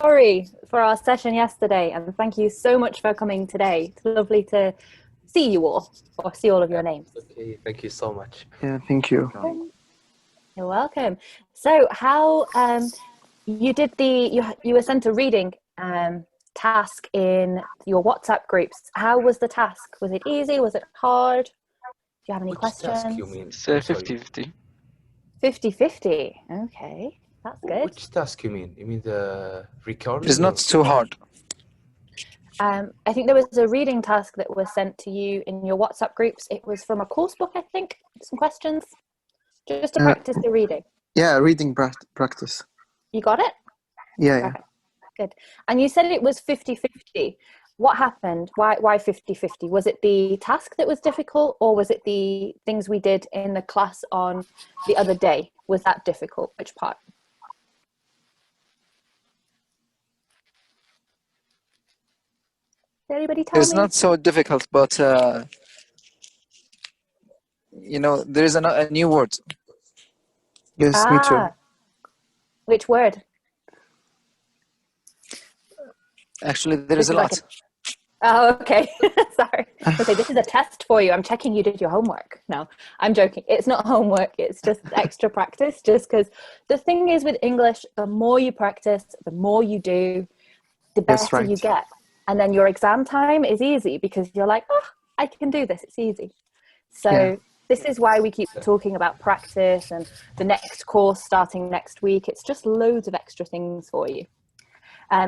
Sorry for our session yesterday, and thank you so much for coming today. It's lovely to see you all, or see all of your names. Okay, thank you so much. Yeah, thank you. You're welcome. So, how you did you were sent a reading task in your WhatsApp groups. How was the task? Was it easy? Was it hard? Do you have any Which questions? task you mean? It's 50-50. 50-50. Okay, that's good. Which task you mean? You mean the recording? It's not too hard. I think there was a reading task that was sent to you in your WhatsApp groups. It was from a course book, I think. Some questions, just to practice the reading. Yeah, reading practice. You got it? Yeah. Okay. Good. And you said it was 50-50. What happened? Why 50-50? Was it the task that was difficult, or was it the things we did in the class on the other day? Was that difficult? Which part? Did anybody tell me? It's not so difficult, but you know, there is a new word. Yes, me too. Which word? Actually, there is a lot. Oh, okay. Sorry. Okay, this is a test for you. I'm checking you did your homework. No, I'm joking. It's not homework. It's just extra practice. Just because the thing is with English, the more you practice, the more you do, the better you get. And then your exam time is easy because you're like, oh, I can do this. It's easy. So this is why we keep talking about practice and the next course starting next week. It's just loads of extra things for you.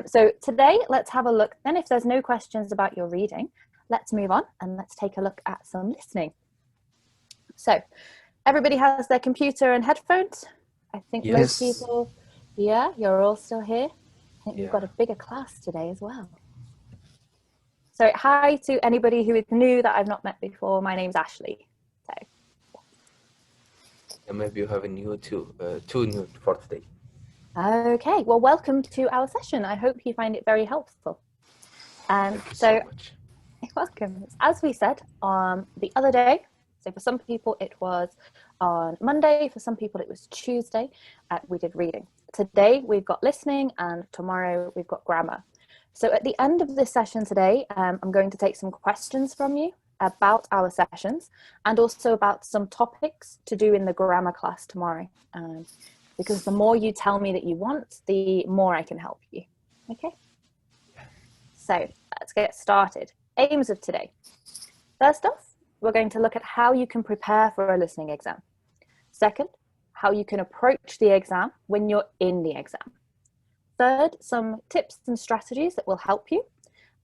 So today, let's have a look. Then if there's no questions about your reading, let's move on and let's take a look at some listening. So everybody has their computer and headphones. I think most people, you're all still here. I think we've got a bigger class today as well. So hi to anybody who is new that I've not met before. My name's Ashley. And maybe you have a new two new for today. Okay, well, welcome to our session. I hope you find it very helpful. Thank you so much. You're welcome. As we said the other day, so for some people it was on Monday, for some people it was Tuesday, we did reading. Today we've got listening, and tomorrow we've got grammar. So at the end of this session today, I'm going to take some questions from you about our sessions and also about some topics to do in the grammar class tomorrow. Because the more you tell me that you want, the more I can help you. Okay? So let's get started. Aims of today. First off, we're going to look at how you can prepare for a listening exam. Second, how you can approach the exam when you're in the exam. Third, some tips and strategies that will help you.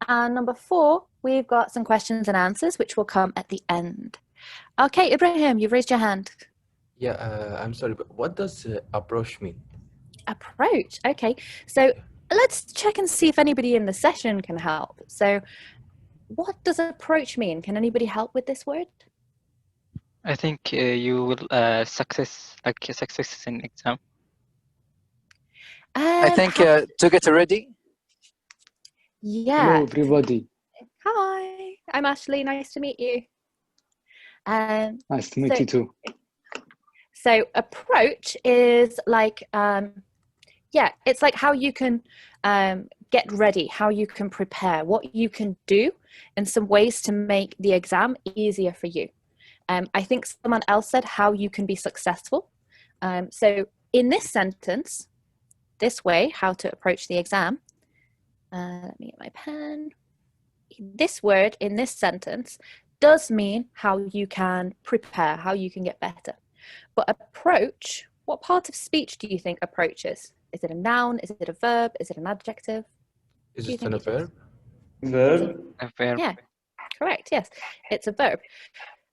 And number 4, we've got some questions and answers, which will come at the end. Okay, Ibrahim, you've raised your hand. Yeah, I'm sorry, but what does approach mean? Approach, okay. So let's check and see if anybody in the session can help. So what does approach mean? Can anybody help with this word? I think you will success in exam. I think to get ready. Yeah. Hello, everybody. Hi, I'm Ashley. Nice to meet you. Nice to meet you too. So approach is like, it's like how you can get ready, how you can prepare, what you can do, and some ways to make the exam easier for you. I think someone else said how you can be successful. So in this sentence, this way, how to approach the exam. Let me get my pen. This word in this sentence does mean how you can prepare, how you can get better. But approach, what part of speech do you think approach is? Is it a noun? Is it a verb? Is it an adjective? Is it a verb? Verb. A verb. Yeah, correct, yes. It's a verb.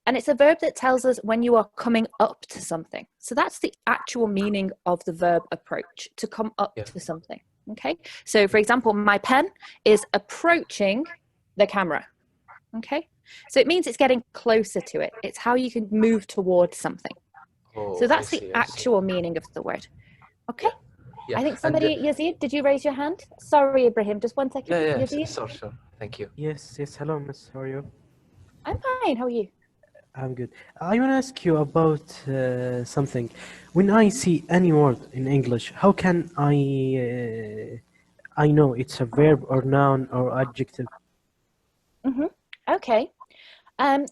And it's a verb that tells us when you are coming up to something. So that's the actual meaning of the verb approach, to come up to something, okay? So for example, my pen is approaching the camera, okay? So it means it's getting closer to it. It's how you can move towards something. Oh, so that's the actual meaning of the word. Okay. Yeah. I think somebody, Yazid, did you raise your hand? Sorry, Ibrahim, just one second. Yeah, Yazid? sure. Thank you. Yes. Hello, Miss. How are you? I'm fine. How are you? I'm good. I want to ask you about something. When I see any word in English, how can I I know it's a verb or noun or adjective. Okay. Can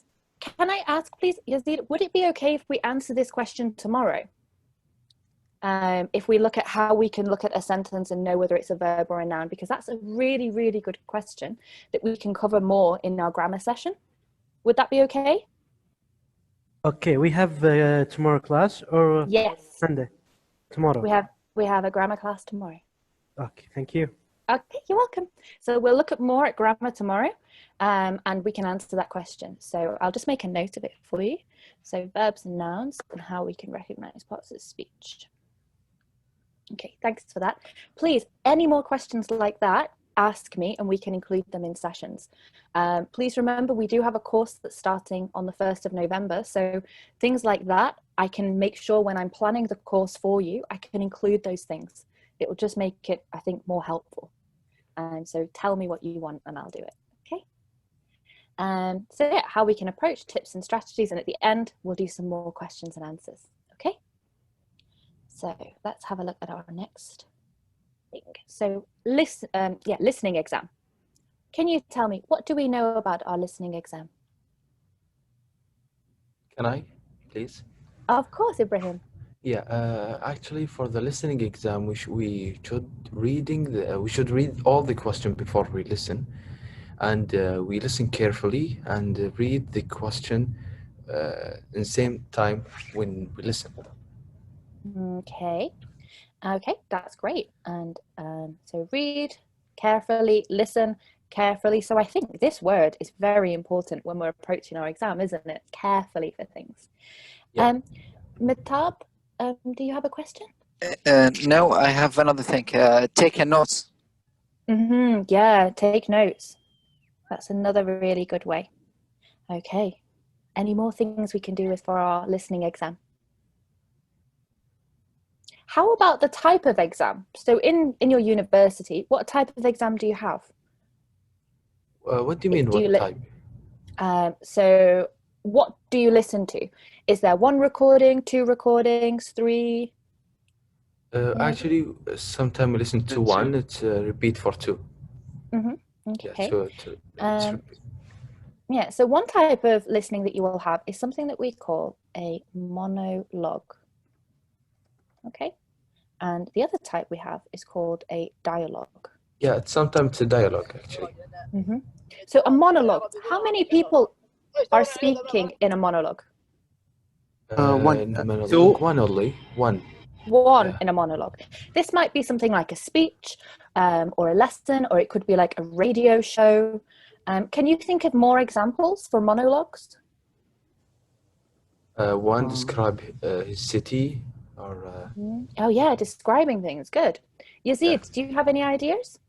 I ask, please, Yazid, would it be okay if we answer this question tomorrow? If we look at how we can look at a sentence and know whether it's a verb or a noun, because that's a really, really good question that we can cover more in our grammar session. Would that be okay? Okay, we have tomorrow class or Yes. Sunday? Tomorrow. We have a grammar class tomorrow. Okay, thank you. Okay, you're welcome. So we'll look at more at grammar tomorrow, and we can answer that question. So I'll just make a note of it for you. So verbs and nouns and how we can recognize parts of speech. Okay, thanks for that. Please, any more questions like that, ask me and we can include them in sessions. Please remember, we do have a course that's starting on the 1st of November. So things like that, I can make sure when I'm planning the course for you, I can include those things. It will just make it, I think, more helpful. And so tell me what you want and I'll do it, okay? So yeah, how we can approach tips and strategies. And at the end, we'll do some more questions and answers, okay? So let's have a look at our next thing. So listening exam. Can you tell me, what do we know about our listening exam? Can I, please? Of course, Ibrahim. Yeah, actually, for the listening exam, we should read all the question before we listen, and we listen carefully and read the question in the same time when we listen. Okay, that's great. And so read carefully, listen carefully. So I think this word is very important when we're approaching our exam, isn't it? Carefully for things. Yeah. Mitab, do you have a question? No, I have another thing. Take a note. Yeah, take notes. That's another really good way. Okay. Any more things we can do for our listening exam? How about the type of exam? So in your university, what type of exam do you have? What do you mean, what type? So what do you listen to? Is there 1 recording, 2 recordings, 3? Actually, sometimes we listen to 1, it's repeat for 2. Okay. Yeah, yeah, so one type of listening that you will have is something that we call a monologue. Okay. And the other type we have is called a dialogue. yeah, sometimes it's a dialogue, actually. So a monologue, how many people are speaking in a monologue? One. One only. One. One in a monologue. This might be something like a speech or a lesson, or it could be like a radio show. Can you think of more examples for monologues? One describe his city or... Oh yeah, describing things. Good. Yazid, do you have any ideas?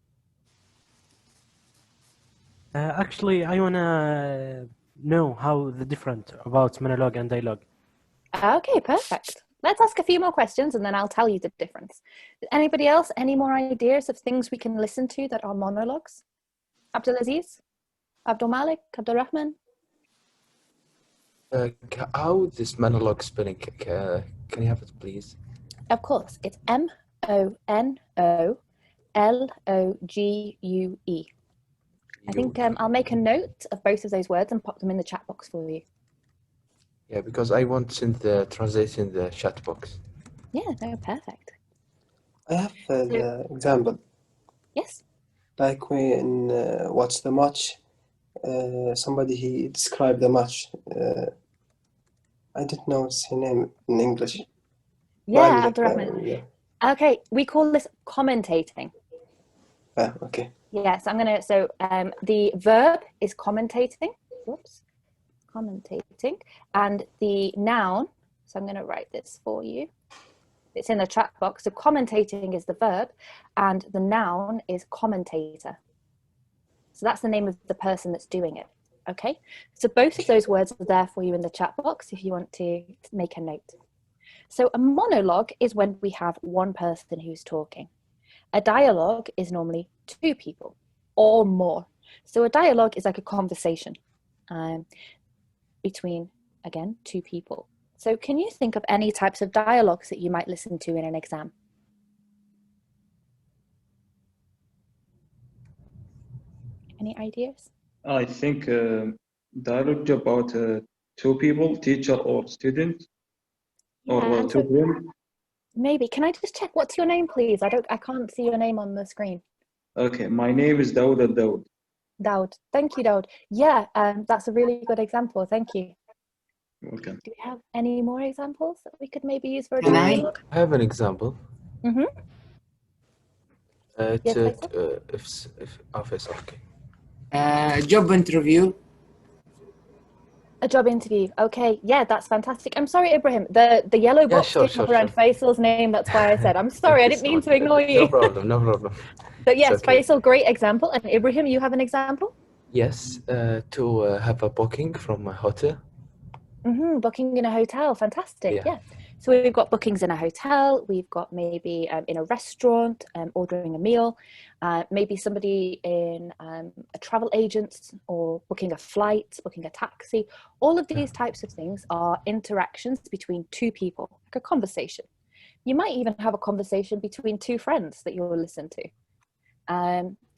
Actually, I wanna know how the different about monologue and dialogue. Okay, perfect. Let's ask a few more questions and then I'll tell you the difference. Anybody else, any more ideas of things we can listen to that are monologues? Abdulaziz? Abdul Malik? Abdul Rahman? How this monologue spelling? Can you have it, please? Of course, it's M-O-N-O-L-O-G-U-E. I think I'll make a note of both of those words and pop them in the chat box for you. Yeah, because I want to send the translation in the chat box. Yeah, no, perfect. I have the example. Yes. Like when watch the match, somebody he described the match. I don't know his name in English. Yeah, Abdul Rahman. Yeah. Okay, we call this commentating. Okay. Yes, I'm gonna. So the verb is commentating. Whoops, commentating, and the noun. So I'm gonna write this for you. It's in the chat box. So commentating is the verb, and the noun is commentator. So that's the name of the person that's doing it. Okay. So both of those words are there for you in the chat box if you want to make a note. So a monologue is when we have one person who's talking. A dialogue is normally 2 people or more. So a dialogue is like a conversation between, again, 2 people. So can you think of any types of dialogues that you might listen to in an exam? Any ideas? I think dialogue about two people, teacher or student, or Yeah, and two so friends. maybe, can I just check, what's your name, please? I can't see your name on the screen. Okay, my name is Daoud Al-Daoud. Daoud. Thank you, Daoud. Yeah, that's a really good example. Thank you. Welcome. Do we have any more examples that we could maybe use for a Can I? dialogue? I have an example. Mm-hmm. Yes, If office, okay. Job interview. A job interview. Okay, yeah, that's fantastic. I'm sorry, Ibrahim. The yellow box sure, came up around Faisal's name. That's why I said. I'm sorry. I didn't mean to ignore you. No problem. No problem. So yes, It's okay. Faisal, great example. And Ibrahim, you have an example? Yes, to have a booking from a hotel. Mm-hmm, booking in a hotel. Fantastic. Yeah. Yeah. So we've got bookings in a hotel. We've got maybe in a restaurant, ordering a meal. Maybe somebody in a travel agent, or booking a flight, booking a taxi. All of these types of things are interactions between two people, like a conversation. You might even have a conversation between two friends that you'll listen to.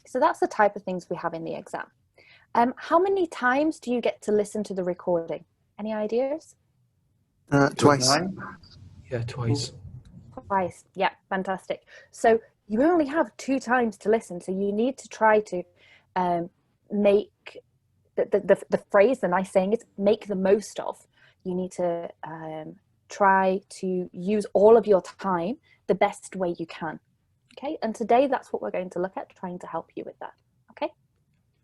So that's the type of things we have in the exam. How many times do you get to listen to the recording? Any ideas? Twice. Yeah, twice. Twice. Yeah, fantastic. So you only have 2 times to listen. So you need to try to make the phrase, the nice saying is make the most of. You need to try to use all of your time the best way you can. Okay, and today that's what we're going to look at, trying to help you with that. Okay?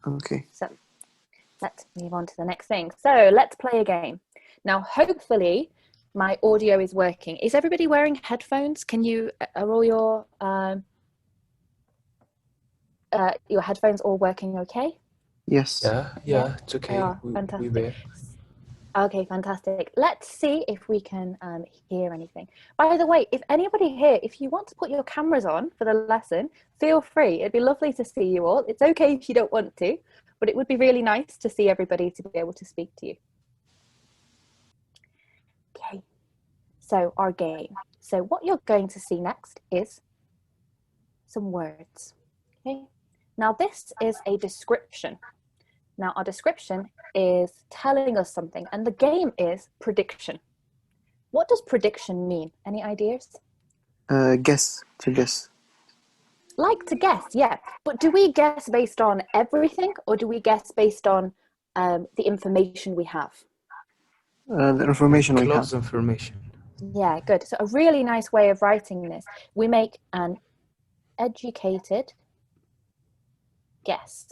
Okay. So let's move on to the next thing. So let's play a game. Now, hopefully my audio is working. Is everybody wearing headphones? Are all your headphones all working okay? Yes. Yeah, it's okay. Fantastic. We were. Okay, fantastic. Let's see if we can hear anything. By the way, if anybody here, if you want to put your cameras on for the lesson, feel free. It'd be lovely to see you all. It's okay if you don't want to, but it would be really nice to see everybody, to be able to speak to you. Okay, so our game. So what you're going to see next is some words. Okay, now this is a description. Now our description is telling us something, and the game is prediction. What does prediction mean? Any ideas? Guess. To guess. Like to guess, yeah. But do we guess based on everything, or do we guess based on the information we have? The information we have. Close information. Yeah, good. So a really nice way of writing this. We make an educated guess.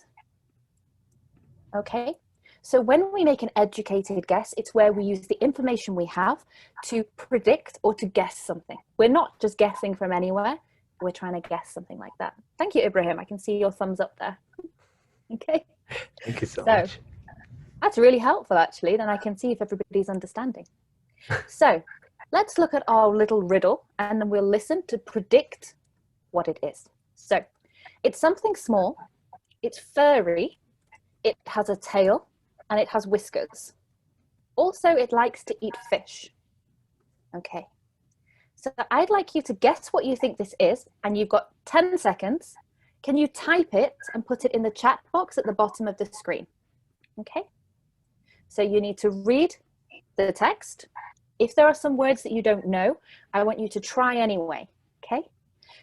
Okay, so when we make an educated guess, it's where we use the information we have to predict or to guess something. We're not just guessing from anywhere. We're trying to guess something like that. Thank you, Ibrahim. I can see your thumbs up there. Okay. Thank you so much. That's really helpful, actually. Then I can see if everybody's understanding. So let's look at our little riddle, and then we'll listen to predict what it is. So it's something small. It's furry. It has a tail, and it has whiskers. Also, it likes to eat fish. Okay. So I'd like you to guess what you think this is, and you've got 10 seconds. Can you type it and put it in the chat box at the bottom of the screen? Okay. So you need to read the text. If there are some words that you don't know, I want you to try anyway. Okay.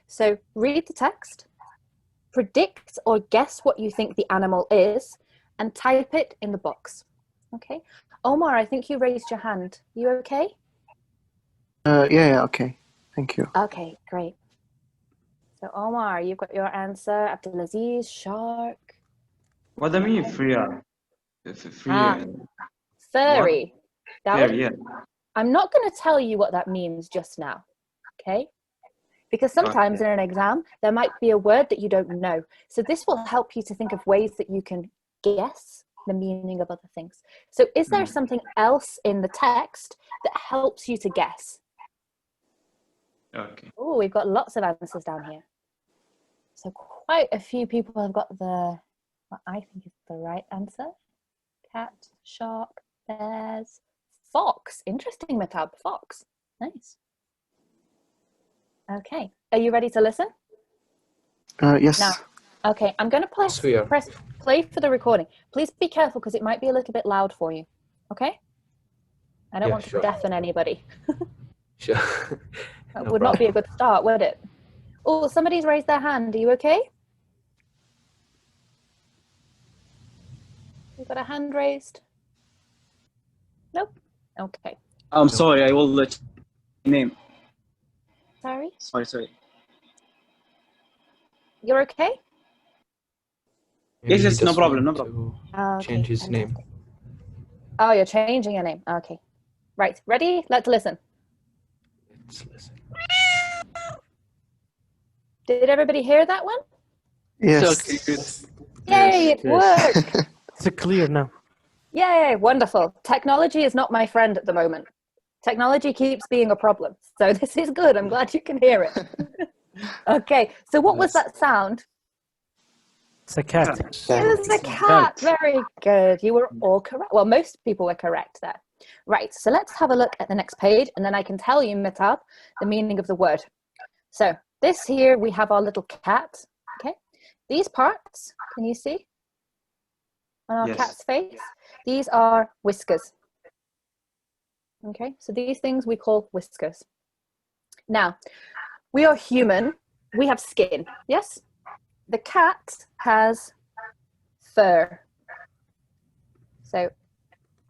So read the text, predict or guess what you think the animal is, and type it in the box. Okay. Omar, I think you raised your hand. You okay? Yeah, okay. Thank you. Okay, great. So Omar, you've got your answer. Abdulaziz, shark. What do I mean free? Furry. Furry, yeah. I'm not going to tell you what that means just now. Okay? Because sometimes in an exam, there might be a word that you don't know. So this will help you to think of ways that you can guess the meaning of other things. So is there something else in the text that helps you to guess? Okay. Oh, we've got lots of answers down here. So quite a few people have got what I think is the right answer. Cat, shark, bears, fox. Interesting, Matab. Fox. Nice. Okay. Are you ready to listen? Yes. Now, okay, I'm going to press play for the recording. Please be careful because it might be a little bit loud for you. Okay? I don't Yeah, want to sure. deafen anybody. Sure. That No would not be a problem. good start, would it? Oh, somebody's raised their hand. Are you okay? You got a hand raised? Nope. Okay. I'm sorry, I will let name. Sorry? Sorry. You're okay? Maybe he Yes, no does problem, want no problem. Okay, change his name. fantastic. Oh, you're changing your name. Okay. Right. Ready? Let's listen. Let's listen. Did everybody hear that one? Yes. Okay, good. Yay, it Yes. worked. It's clear now. Yay, wonderful. Technology is not my friend at the moment. Technology keeps being a problem. So this is good. I'm glad you can hear it. Okay, so what was that sound? It's a cat. It was a cat. Very good. You were all correct. Well, most people were correct there. Right, so let's have a look at the next page and then I can tell you, Mitab, the meaning of the word. So this here, we have our little cat. Okay, these parts, can you see on our Yes. cat's face? These are whiskers. Okay, so these things we call whiskers. Now, we are human. We have skin, yes? The cat has fur. So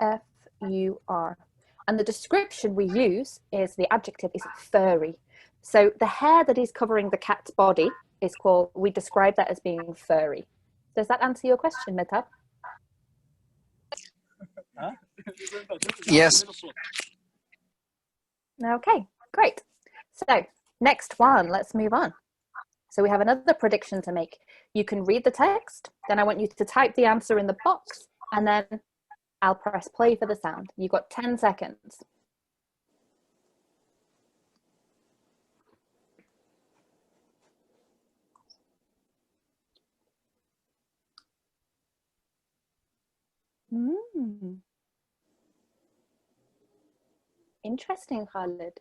F-U-R. And the description we use is, the adjective is furry. So the hair that is covering the cat's body is called, we describe that as being furry. Does that answer your question, Mitab? Yes. Okay, great. So next one, let's move on. So we have another prediction to make. You can read the text, then I want you to type the answer in the box, and then I'll press play for the sound. You've got 10 seconds. Interesting, Khalid.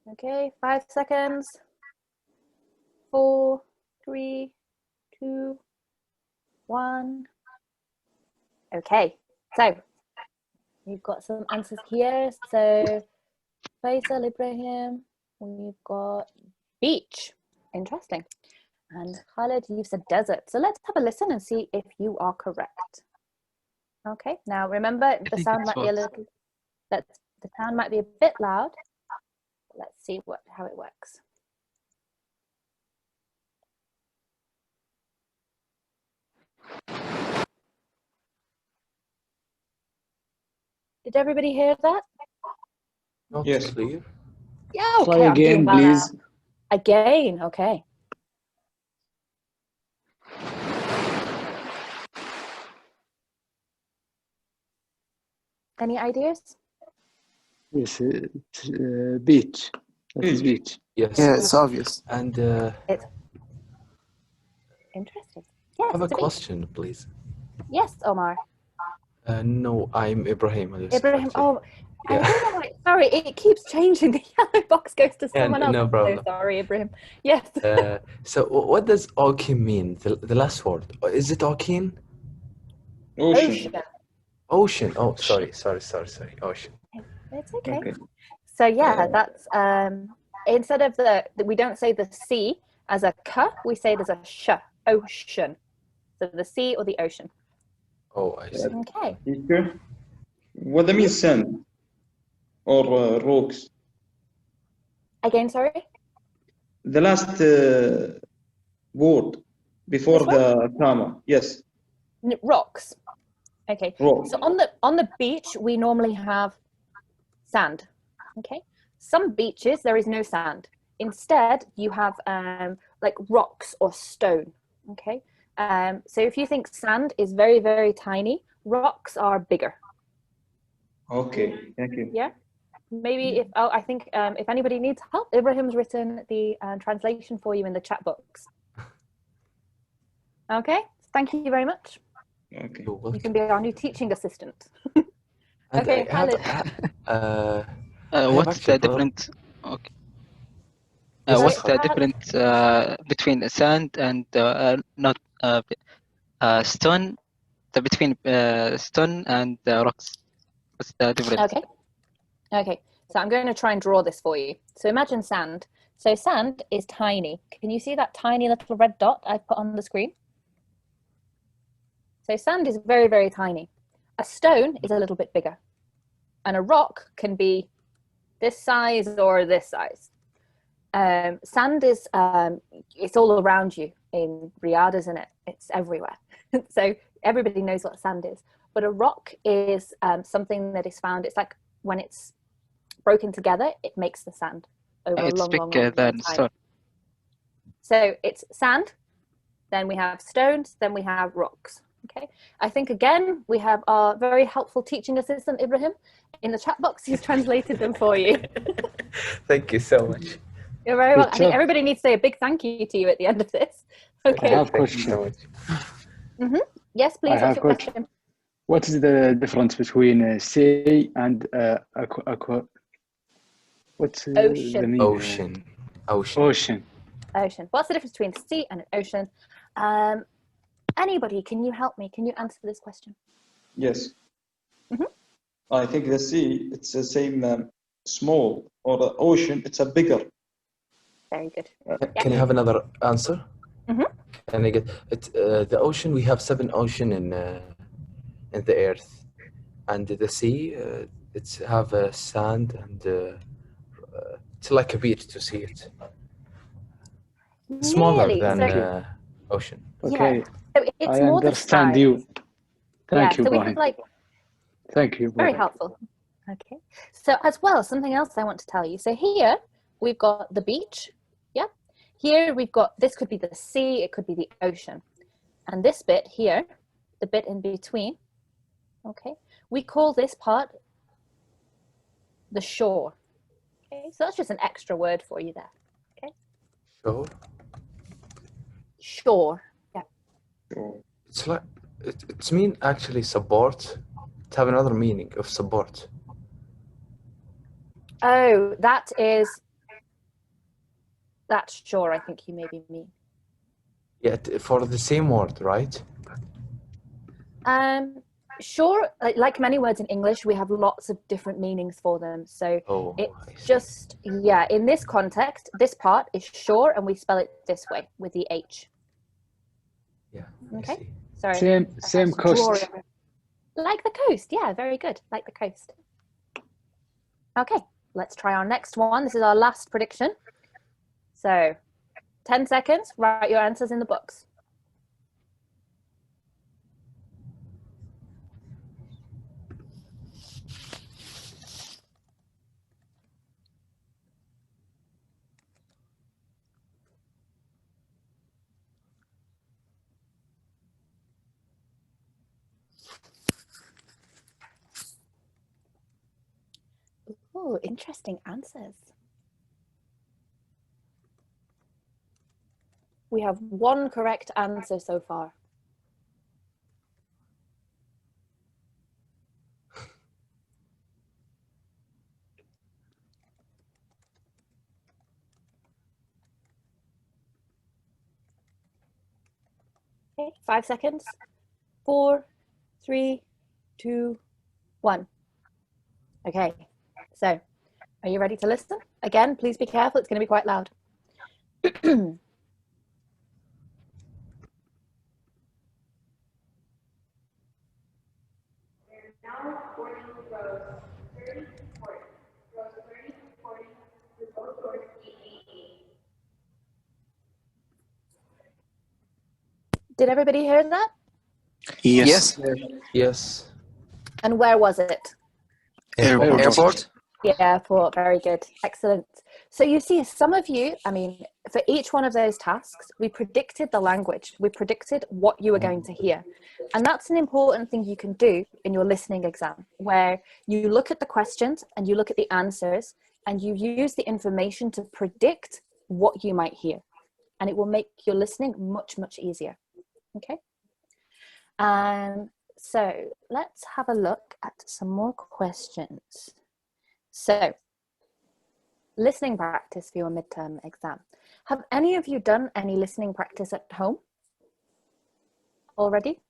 Okay, 5 seconds. 4, 3, 2, 1. Okay, so we've got some answers here. So Faisal Ibrahim, we've got beach. Interesting. And Khalid, you've said desert. So let's have a listen and see if you are correct. Okay, now remember the sound might be a little, the sound might be a bit loud. Let's see how it works. Did everybody hear that? Not yes. Clear. Yeah, okay. Try again, please. Again, okay. Any ideas? Yes, beach. That is beach. Yes. Yeah, it's obvious. And it's interesting. Yes, I have a question, please. Yes, Omar. No, I'm Ibrahim. Ibrahim, oh, yeah. I don't know why. Sorry, it keeps changing. The yellow box goes to someone else. No problem. So sorry, Ibrahim. Yes. So what does Okin mean? The last word. Is it Okin? Ocean. Ocean. Oh, sorry. Ocean. It's okay. So yeah, that's instead of we don't say the sea as a k, we say it as a sh, ocean. So the sea or the ocean. Oh, I see. Okay. What that means sand or rocks? Again, sorry? The last word before the comma. Yes. Rocks. Okay. Rocks. So on the beach, we normally have sand. Okay. Some beaches, there is no sand. Instead, you have like rocks or stone. Okay. So if you think sand is very, very tiny, rocks are bigger. Okay, thank you. Yeah. Maybe I think if anybody needs help, Ibrahim's written the translation for you in the chat box. Okay. Thank you very much. Okay. You can be our new teaching assistant. Okay. Khalid. What's the different? Okay. What's Sorry, the difference between sand and not stone? Between stone and rocks. What's the difference? Okay, so I'm going to try and draw this for you. So imagine sand. So sand is tiny. Can you see that tiny little red dot I've put on the screen? So sand is very, very tiny. A stone is a little bit bigger. And a rock can be this size or this size. Sand is, it's all around you in Riyadh, isn't it? It's everywhere. So everybody knows what sand is. But a rock is something that is found, it's like when it's broken together, it makes the sand over a It's long, long, bigger long than time. stone. So it's sand, then we have stones, then we have rocks. Okay, I think again we have our very helpful teaching assistant Ibrahim in the chat box. He's translated them for you. Thank you so much. You're very welcome. I think Good job. everybody needs to say a big thank you to you at the end of this. Okay. I have Thank you question. so much. Yes, please. I What's have your question? What is the difference between sea and aqua? What's the Ocean. meaning? Ocean. Ocean. Ocean. What's the difference between a sea and an ocean? Anybody, can you help me? Can you answer this question? Yes. Mhm. I think the sea, it's the same small, or the ocean, it's a bigger. Very good. Can I have another answer? Mhm. Can I get it? The ocean, we have 7 oceans in the earth, and the sea, it's have sand, and it's like a beach to see it. Smaller Nearly. than So, ocean. Okay, yeah. So it's I more the understand size. you. Thank you, So we Ibrahim. have like Thank you, very Ibrahim. helpful. Okay. So as well, something else I want to tell you. So here we've got the beach. Yeah. Here we've got, this could be the sea, it could be the ocean. And this bit here, the bit in between, okay, we call this part the shore. Okay, so that's just an extra word for you there. Okay. So Shore. Yeah. So, it's like it's mean actually support. It have another meaning of support. Oh, that's shore, I think you maybe mean. Yeah, for the same word, right? Shore, like many words in English, we have lots of different meanings for them. So Oh, I it's see. just, yeah, in this context, this part is shore and we spell it this way with the H. Yeah. I Okay. see. Sorry. Same coast. Like the coast. Yeah, very good. Like the coast. Okay, let's try our next one. This is our last prediction. So 10 seconds, write your answers in the box. Oh, interesting answers. We have one correct answer so far. Okay, 5 seconds. 4, 3, 2, 1. Okay, so are you ready to listen? Again, please be careful, it's going to be quite loud. Did everybody hear that? Yes. Yes. And where was it? Airport. Yeah, airport, very good. Excellent. So you see, some of you, I mean, for each one of those tasks, we predicted the language. We predicted what you were going to hear. And that's an important thing you can do in your listening exam, where you look at the questions and you look at the answers and you use the information to predict what you might hear. And it will make your listening much, much easier. Okay. So let's have a look at some more questions. So listening practice for your midterm exam. Have any of you done any listening practice at home already?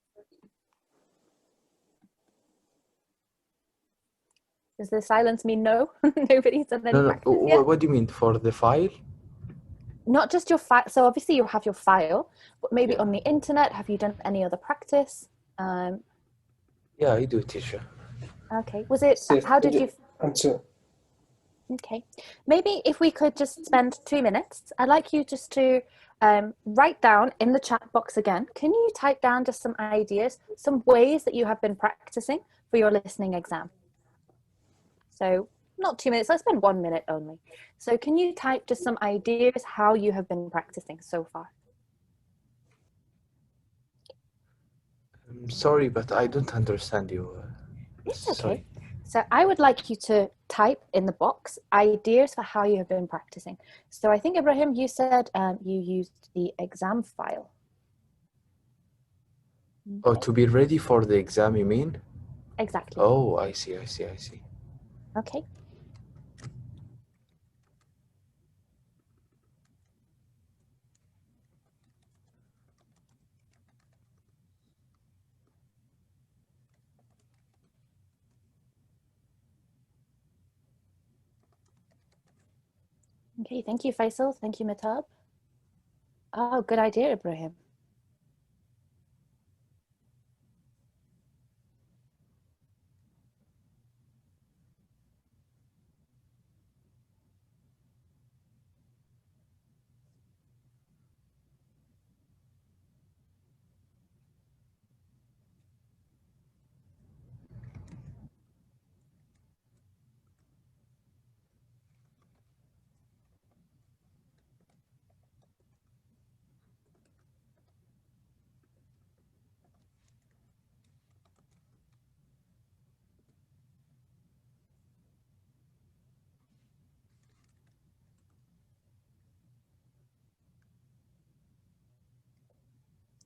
Does the silence mean no? Nobody's done any practice yet? What do you mean, for the file? Not just your file. So obviously you have your file, but maybe on the internet, have you done any other practice? Yeah, I do, teacher. Okay. Was it, how did you? I'm sure. Okay. Maybe if we could just spend 2 minutes, I'd like you just to write down in the chat box again. Can you type down just some ideas, some ways that you have been practicing for your listening exam? So not 2 minutes, let's spend 1 minute only. So can you type just some ideas how you have been practicing so far? I'm sorry, but I don't understand you. It's okay. Sorry. So I would like you to type in the box ideas for how you have been practicing. So I think, Ibrahim, you said you used the exam file. Oh, Okay. to be ready for the exam, you mean? Exactly. Oh, I see. Okay. Okay, thank you, Faisal. Thank you, Mitab. Oh, good idea, Ibrahim.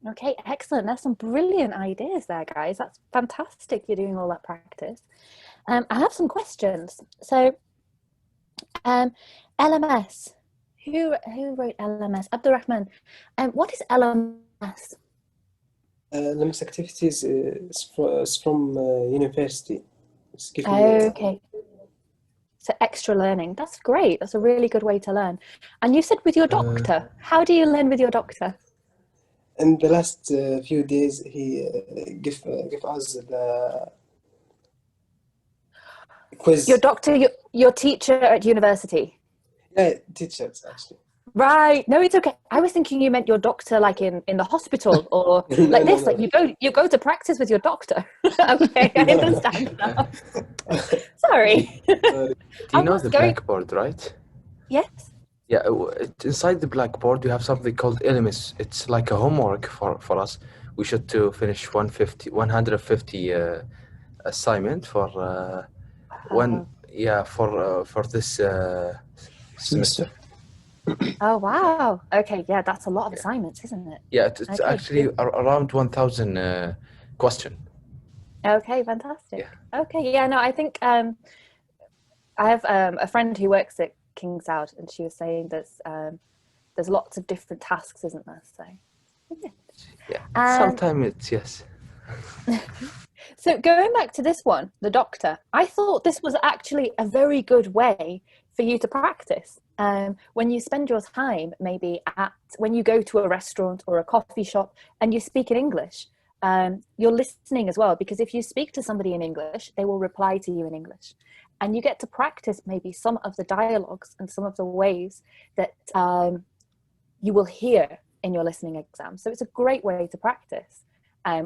Okay, excellent. There's some brilliant ideas there, guys. That's fantastic. You're doing all that practice. I have some questions. So, LMS. Who wrote LMS? Abdurrahman. What is LMS? LMS activities is from university. It's giving Okay. So extra learning. That's great. That's a really good way to learn. And you said with your doctor. How do you learn with your doctor? in the last few days, he give us the quiz. Your doctor, your teacher at university. Yeah, teachers actually. Right. No, it's okay. I was thinking you meant your doctor, like in the hospital, or like this. Like you go to practice with your doctor. Okay, I understand now. Sorry. Do you know the blackboard, right? Yes. Yeah. Inside the blackboard, we have something called LMS. It's like a homework for us. We should to finish 150 assignment for for this semester. Oh wow. Okay, yeah, that's a lot of assignments, isn't it? Yeah, it's actually around 1,000 question. Okay, fantastic. Yeah. Okay, yeah, no, I think I have a friend who works at King Saud, and she was saying there's lots of different tasks, isn't there? So yeah, sometimes it's yes. So going back to this one, the doctor, I thought this was actually a very good way for you to practice. When you spend your time, maybe when you go to a restaurant or a coffee shop and you speak in English, you're listening as well, because if you speak to somebody in English, they will reply to you in English. And you get to practice maybe some of the dialogues and some of the ways that you will hear in your listening exam. So it's a great way to practice.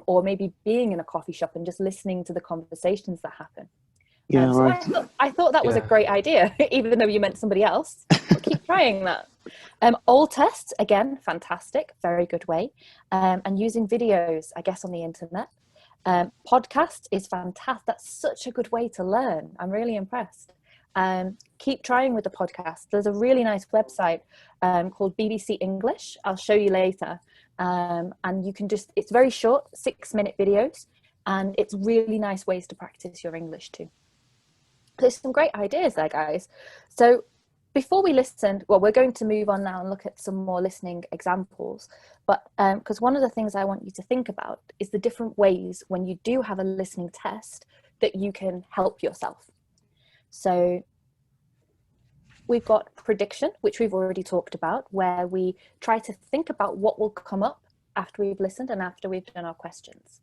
Or maybe being in a coffee shop and just listening to the conversations that happen. Yeah, so right. I thought that was a great idea, even though you meant somebody else. But keep trying that. All tests, again, fantastic, very good way. And using videos, I guess, on the internet. Podcast is fantastic. That's such a good way to learn. I'm really impressed. Keep trying with the podcast. There's a really nice website called BBC English. I'll show you later. And you can it's very short, 6-minute videos, and it's really nice ways to practice your English too. There's some great ideas there, guys. So before we listened, well, we're going to move on now and look at some more listening examples. But because one of the things I want you to think about is the different ways when you do have a listening test that you can help yourself. So we've got prediction, which we've already talked about, where we try to think about what will come up after we've listened and after we've done our questions.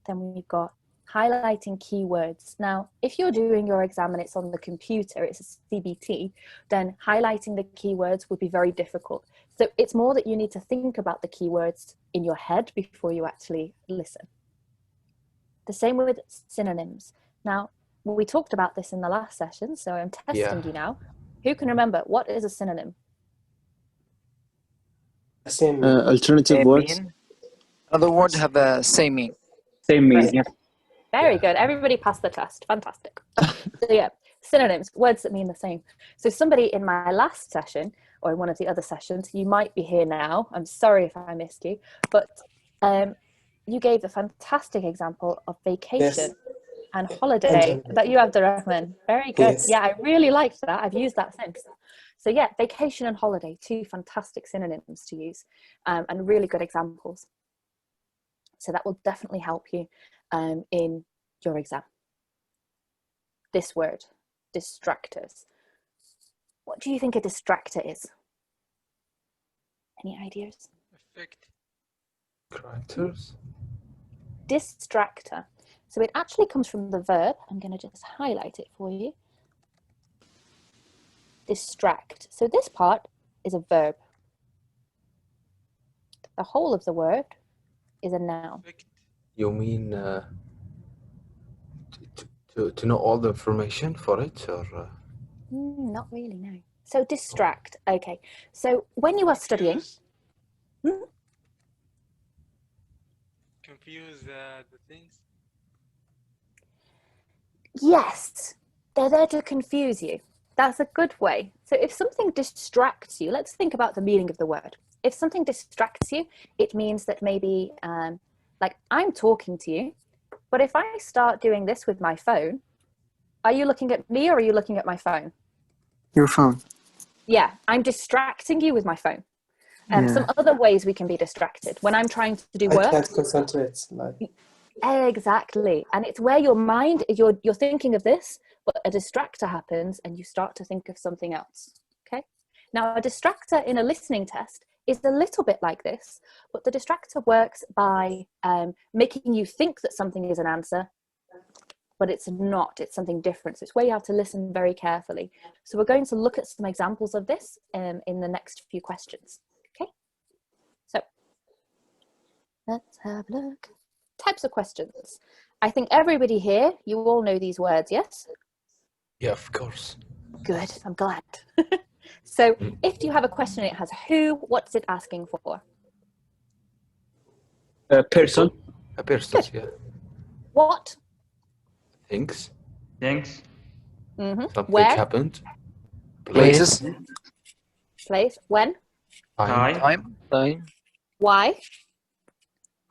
Then we've got highlighting keywords. Now, if you're doing your exam and it's on the computer, it's a CBT, then highlighting the keywords would be very difficult. So it's more that you need to think about the keywords in your head before you actually listen. The same with synonyms. Now, we talked about this in the last session, so I'm testing you now. Who can remember, what is a synonym? Same. Alternative words. Another word have a same meaning. Same meaning, yes. Very good. Everybody passed the test. Fantastic. So yeah, synonyms, words that mean the same. So somebody in my last session, or in one of the other sessions, you might be here now. I'm sorry if I missed you, but you gave a fantastic example of vacation and holiday that you have, Abdurrahman. Very good. Yes. Yeah, I really liked that. I've used that since. So yeah, vacation and holiday, two fantastic synonyms to use, and really good examples. So that will definitely help you in your exam. This word, distractors. What do you think a distractor is? Any ideas? Effect. Characters. Distractor. So it actually comes from the verb. I'm going to just highlight it for you. Distract. So this part is a verb. The whole of the word is a noun. You mean to know all the information for it, or? Not really, no. So distract. Okay. So when you are studying, confuse the things. Yes, they're there to confuse you. That's a good way. So if something distracts you, let's think about the meaning of the word. If something distracts you, it means that maybe, like I'm talking to you, but if I start doing this with my phone, are you looking at me or are you looking at my phone? Your phone. Yeah, I'm distracting you with my phone. Some other ways we can be distracted. When I'm trying to do work. I can't concentrate. Exactly. And it's where your mind, you're thinking of this, but a distractor happens and you start to think of something else. Okay. Now, a distractor in a listening test is a little bit like this, but the distractor works by making you think that something is an answer, but it's not, it's something different. So it's where you have to listen very carefully. So we're going to look at some examples of this in the next few questions. Okay. So let's have a look. Types of questions. I think everybody here, you all know these words, yes? Yeah, of course. Good, I'm glad. So if you have a question, it has who, what's it asking for? A person. A person, yeah. What? Things. Thanks. Something Where? happened. Places. Place. When? Time. Why?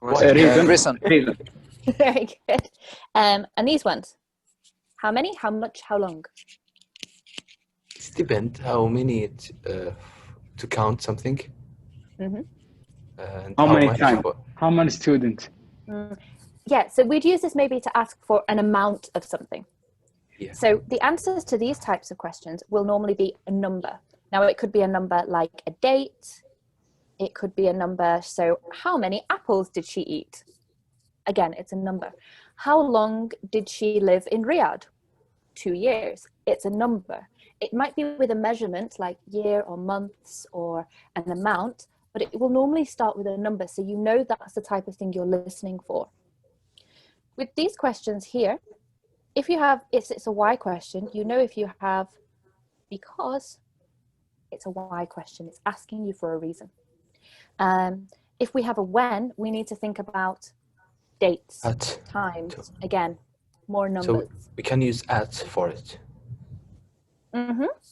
Reason. Very good. And these ones? How many? How much? How long? It depends how many to count something. And how many times? How many students? Yeah, so we'd use this maybe to ask for an amount of something. Yeah. So the answers to these types of questions will normally be a number. Now it could be a number like a date. It could be a number, so how many apples did she eat? Again, it's a number. How long did she live in Riyadh? 2 years. It's a number. It might be with a measurement like year or months or an amount, but it will normally start with a number, so you know that's the type of thing you're listening for. With these questions here, if you have, it's a why question, you know if you have because, it's a why question. It's asking you for a reason. If we have a when, we need to think about dates, times, again, more numbers. So we can use at for it.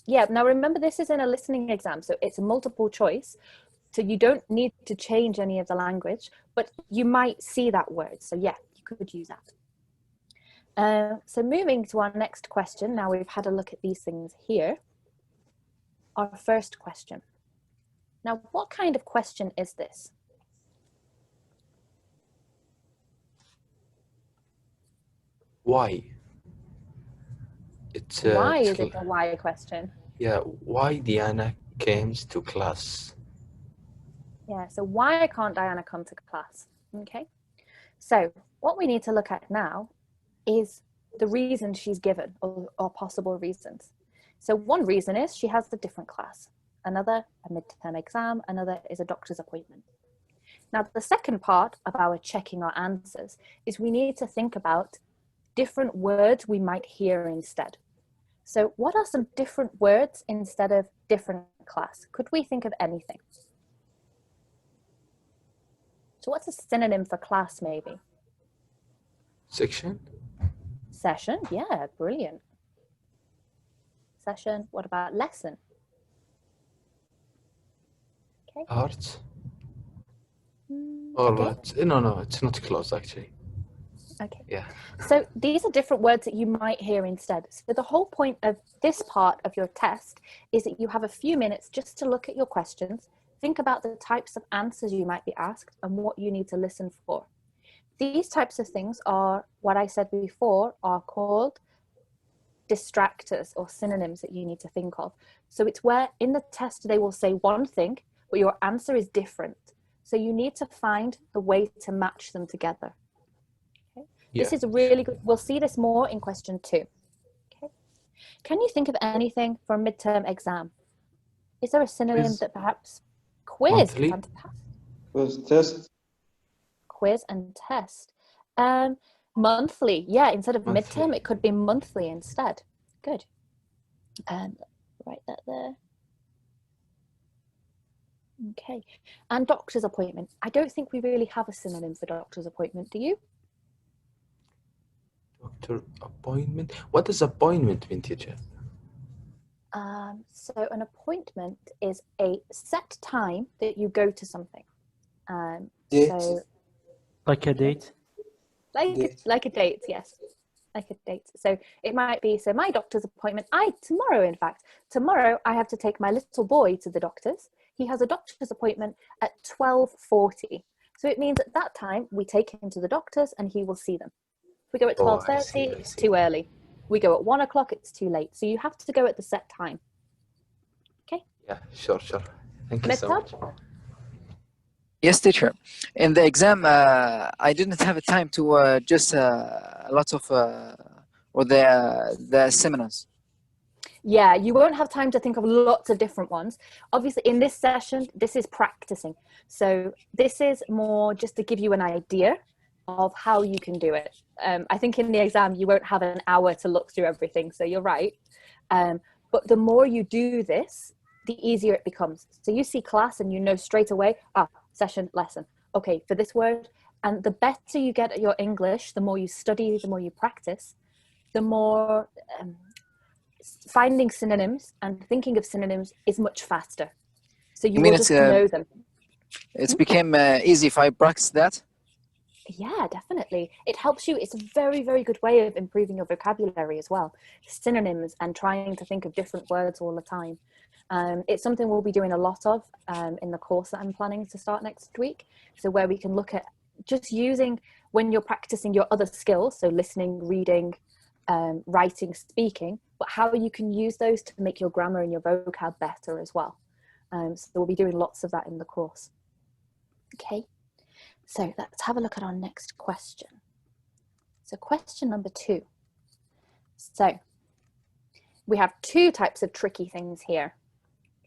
Yeah, now remember this is in a listening exam, so it's a multiple choice. So you don't need to change any of the language, but you might see that word. So yeah, you could use that. So moving to our next question, now we've had a look at these things here. our first question. Now, what kind of question is this? Why? It's Why is it a why question? Yeah, why Diana came to class? Yeah, so why can't Diana come to class? Okay, so what we need to look at now is the reason she's given, or possible reasons. So one reason is she has a different class, another a midterm exam, another is a doctor's appointment. Now, the second part of our checking our answers is we need to think about different words we might hear instead. So what are some different words instead of different class? Could we think of anything? So what's a synonym for class, maybe? Section? Session, yeah, brilliant. Session, what about lesson? Okay. Arts? Okay. No, it's not close actually. Okay. Yeah. So these are different words that you might hear instead. So the whole point of this part of your test is that you have a few minutes just to look at your questions, think about the types of answers you might be asked and what you need to listen for. These types of things are, what I said before, are called distractors or synonyms that you need to think of. So it's where in the test they will say one thing, but your answer is different. So you need to find the way to match them together. Okay? Yeah. This is really good. We'll see this more in question 2. Okay. Can you think of anything for a midterm exam? Is there a synonym that perhaps quiz? Quiz, test. Quiz and test. Monthly, yeah, instead of monthly. Midterm, it could be monthly instead. Good. Write that there. Okay. And doctor's appointment. I don't think we really have a synonym for doctor's appointment. Do you? Doctor appointment? What does appointment mean, teacher? So an appointment is a set time that you go to something. So, like a date? Like a date, yes. Like a date. So it might be, so my doctor's appointment, tomorrow I have to take my little boy to the doctor's. He has a doctor's appointment at 12:40. So it means at that time we take him to the doctor's and he will see them. If we go at 12:30, it's too early. We go at 1 o'clock, it's too late. So you have to go at the set time. Okay? Yeah, sure. Thank you so much. Yes, teacher. In the exam, I didn't have time to just a lot of or the seminars. Yeah, you won't have time to think of lots of different ones. Obviously, in this session, this is practicing. So this is more just to give you an idea of how you can do it. I think in the exam, you won't have an hour to look through everything. So you're right. But the more you do this, the easier it becomes. So you see class and you know straight away, session, lesson. Okay, for this word. And the better you get at your English, the more you study, the more you practice, the more finding synonyms and thinking of synonyms is much faster. So you will just know them. It's became easy if I practice that. Yeah, definitely. It helps you. It's a very, very good way of improving your vocabulary as well. Synonyms and trying to think of different words all the time. It's something we'll be doing a lot of in the course that I'm planning to start next week. So where we can look at just using when you're practicing your other skills, so listening, reading, writing, speaking, but how you can use those to make your grammar and your vocab better as well. So we'll be doing lots of that in the course. Okay, so let's have a look at our next question. So question number 2. So we have 2 types of tricky things here.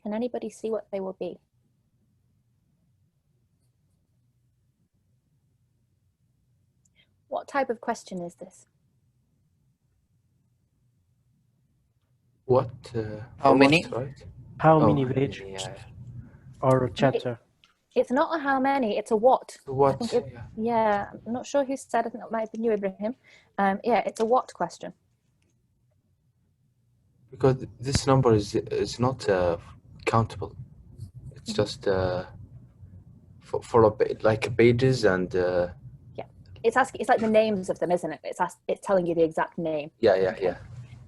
Can anybody see what they will be? What type of question is this? What? How many? What, right? How many pages? Yeah. Or chapter? It's not a how many, it's a what. What? I think yeah, I'm not sure who said, I think that might have been you, Ibrahim. Yeah, it's a what question. Because this number is not countable. It's just for like pages and. Yeah, it's like the names of them, isn't it? It's telling you the exact name. Yeah.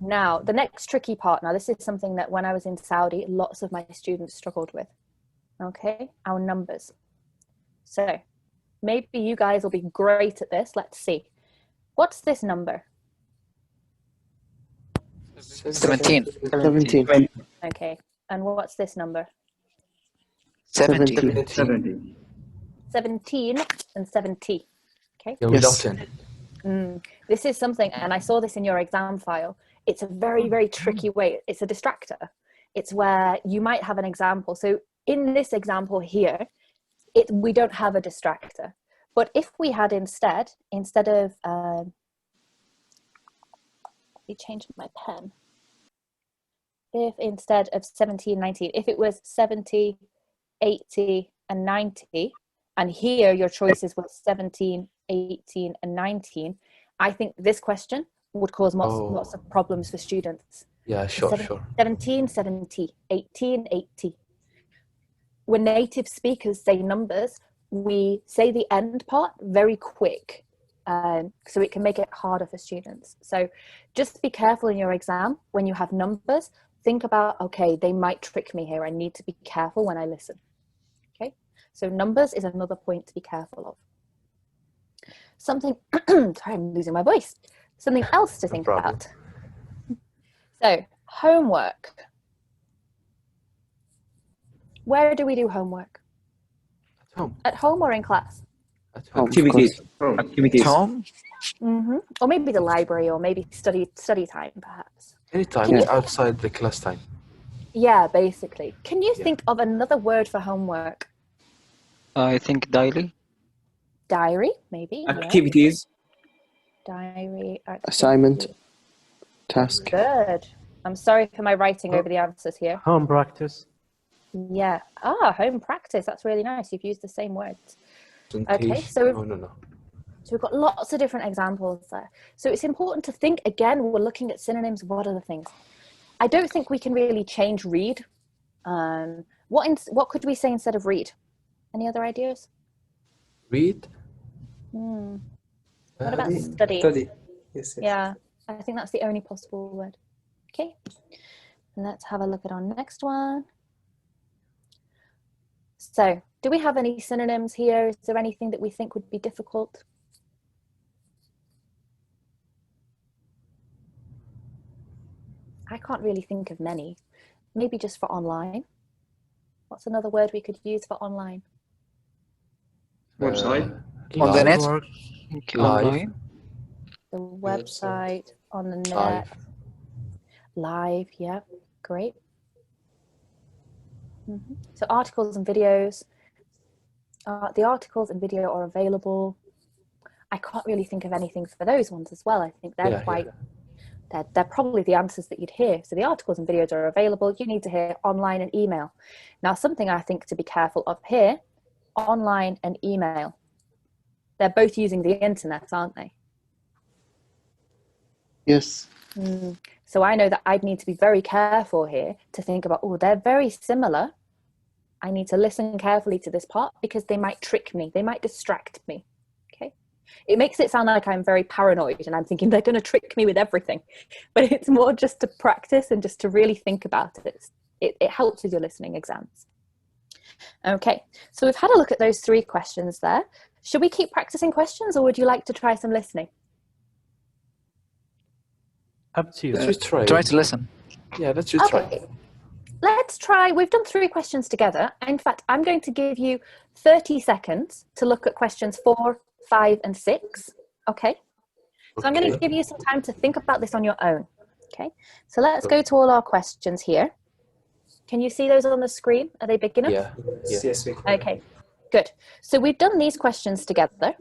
Now, the next tricky part, now this is something that when I was in Saudi, lots of my students struggled with, okay? Our numbers. So maybe you guys will be great at this. Let's see. What's this number? 17. 17. Okay, and what's this number? 70. 70. 17 and 70, okay? Yeah, without 10. This is something, and I saw this in your exam file. It's a very, very tricky way. It's a distractor. It's where you might have an example. So in this example here, we don't have a distractor. But if we had instead of, let me change my pen. If instead of 17, 19, if it was 70, 80, and 90, and here your choices were 17, 18, and 19, I think this question would cause lots of problems for students. Yeah, sure. 17, 70, 18, 80. When native speakers say numbers, we say the end part very quick, so it can make it harder for students. So just be careful in your exam when you have numbers. Think about, okay, they might trick me here. I need to be careful when I listen. Okay, so numbers is another point to be careful of. Something, sorry, I'm losing my voice. Something else to think about. So, homework. Where do we do homework? At home. At home or in class? At home. Activities. Home? Or maybe the library, or maybe study time, perhaps. Anytime outside the class time. Yeah, basically. Can you think of another word for homework? I think daily. Diary, maybe. Activities. Yeah. Diary. Activity. Assignment. Task. Good. I'm sorry for my writing over the answers here. Home practice. Yeah. Home practice. That's really nice. You've used the same words. Okay, so so we've got lots of different examples there. So it's important to think, again, we're looking at synonyms. What are the things? I don't think we can really change read. What could we say instead of read? Any other ideas? Read. What about study? Study. Yes. Yeah, I think that's the only possible word. Okay, let's have a look at our next one. So, do we have any synonyms here? Is there anything that we think would be difficult? I can't really think of many. Maybe just for online. What's another word we could use for online? Website. On the net? Live. The website, on the net. Live, yeah, great. So articles and videos. The articles and video are available. I can't really think of anything for those ones as well. I think they're they're probably the answers that you'd hear. So the articles and videos are available. You need to hear online and email. Now, something I think to be careful of here, online and email. They're both using the internet, aren't they? Yes. So I know that I'd need to be very careful here to think about, oh, they're very similar. I need to listen carefully to this part because they might trick me. They might distract me. Okay. It makes it sound like I'm very paranoid and I'm thinking they're going to trick me with everything. But it's more just to practice and just to really think about it. It helps with your listening exams. Okay. So we've had a look at those 3 questions there. Should we keep practicing questions or would you like to try some listening? Up to you. Let's just try. Try to listen. Yeah, let's just try. Let's try. We've done 3 questions together. In fact, I'm going to give you 30 seconds to look at questions 4, 5, and 6. Okay. So I'm going to give you some time to think about this on your own. Okay. So let's go to all our questions here. Can you see those on the screen? Are they big enough? Yeah. Yes, we can. Okay. Good. So we've done these questions together.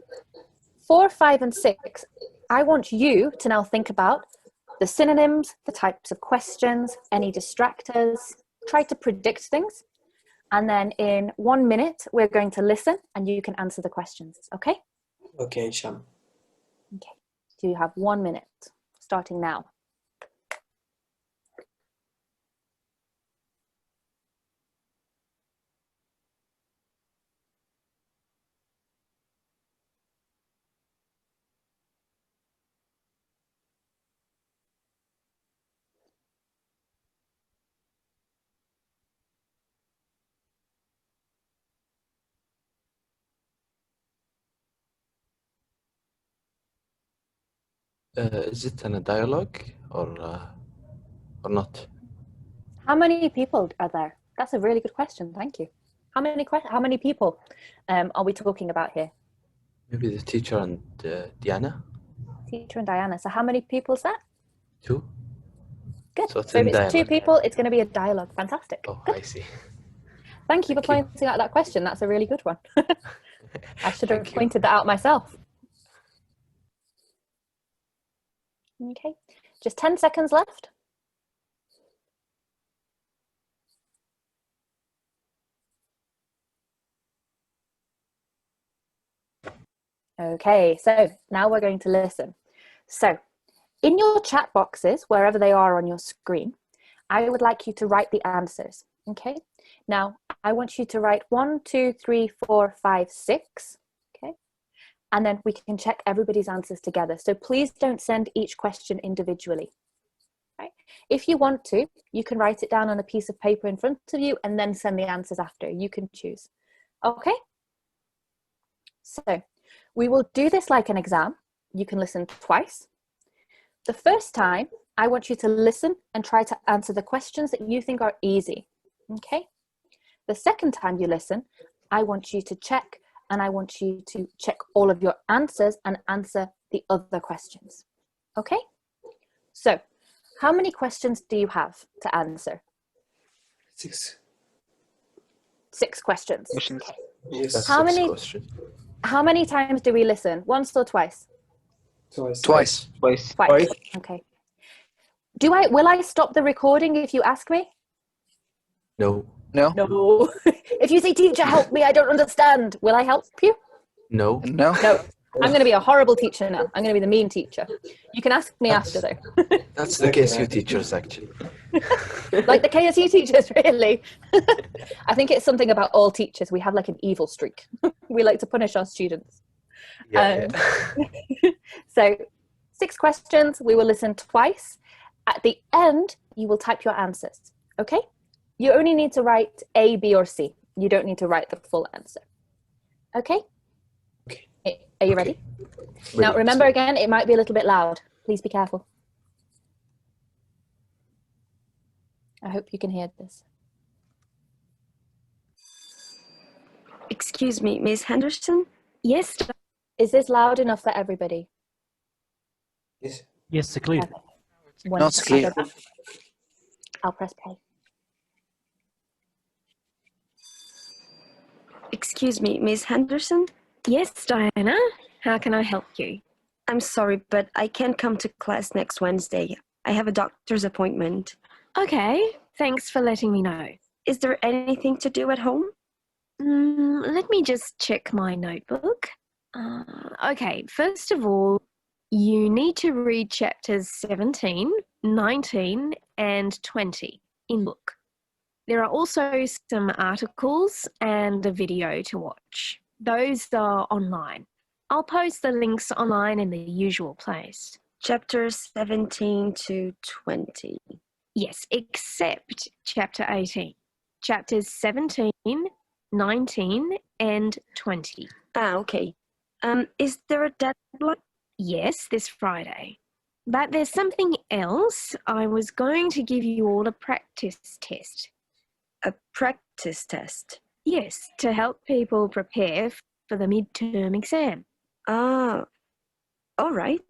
4, 5, and 6. I want you to now think about the synonyms, the types of questions, any distractors. Try to predict things. And then in 1 minute, we're going to listen and you can answer the questions. Okay? Okay, Sham. Okay. So you have 1 minute, starting now. Is it a dialogue or not? How many people are there? That's a really good question. Thank you. How many people are we talking about here? Maybe the teacher and Diana? Teacher and Diana. So how many people is that? 2? Good. So it's So if in it's 2 dialogue. people, it's going to be a dialogue. Fantastic. Oh, Good. I see. Thank you for Thank you. pointing out that question. That's a really good one. I should have Thank you. pointed that out myself. Okay, just 10 seconds left. Okay, so now we're going to listen. So in your chat boxes, wherever they are on your screen, I would like you to write the answers. Okay, now I want you to write 1, 2, 3, 4, 5, 6. Okay, and then we can check everybody's answers together. So please don't send each question individually. Right? If you want to, you can write it down on a piece of paper in front of you and then send the answers after. You can choose. Okay? So we will do this like an exam. You can listen twice. The first time, I want you to listen and try to answer the questions that you think are easy. Okay? The second time you listen, I want you to check, and I want you to check all of your answers and answer the other questions. Okay? So, how many questions do you have to answer? 6. 6 questions. Questions. Okay. Yes. That's How 6 many- questions. How many times do we listen? Once or twice? Twice. Twice. Twice. Twice. Okay. Will I stop the recording if you ask me? No. No? No. If you say, teacher, help me, I don't understand, will I help you? No. No? No. I'm going to be a horrible teacher now. I'm going to be the mean teacher. You can ask me That's- after, though. That's the KSU teachers, actually. Like the KSU teachers, really. I think it's something about all teachers. We have like an evil streak. We like to punish our students. Yeah. So 6 questions, we will listen twice. At the end, you will type your answers, okay? You only need to write A, B, or C. You don't need to write the full answer. Okay? Okay. Are you Okay. ready? Now, remember again, it might be a little bit loud. Please be careful. I hope you can hear this. Excuse me, Miss Henderson? Yes. Is this loud enough for everybody? Yes. Yes, clear. Perfect. Not Wonderful. clear. I'll press play. Excuse me, Miss Henderson? Yes, Diana. How can I help you? I'm sorry, but I can't come to class next Wednesday. I have a doctor's appointment. Okay, thanks for letting me know. Is there anything to do at home? Let me just check my notebook. Okay, first of all, you need to read chapters 17, 19, and 20 in book. There are also some articles and a video to watch. Those are online. I'll post the links online in the usual place. Chapters 17 to 20. Yes, except chapter 18. Chapters 17, 19, and 20. Ah, okay. Is there a deadline? Yes, this Friday. But there's something else. I was going to give you all a practice test. A practice test? Yes, to help people prepare for the midterm exam. Ah, all right.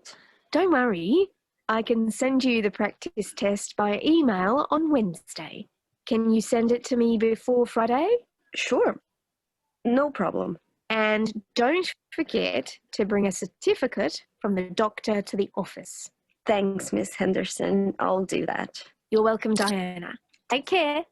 Don't worry, I can send you the practice test by email on Wednesday. Can you send it to me before Friday? Sure. No problem. And don't forget to bring a certificate from the doctor to the office. Thanks, Miss Henderson. I'll do that. You're welcome, Diana. Take care.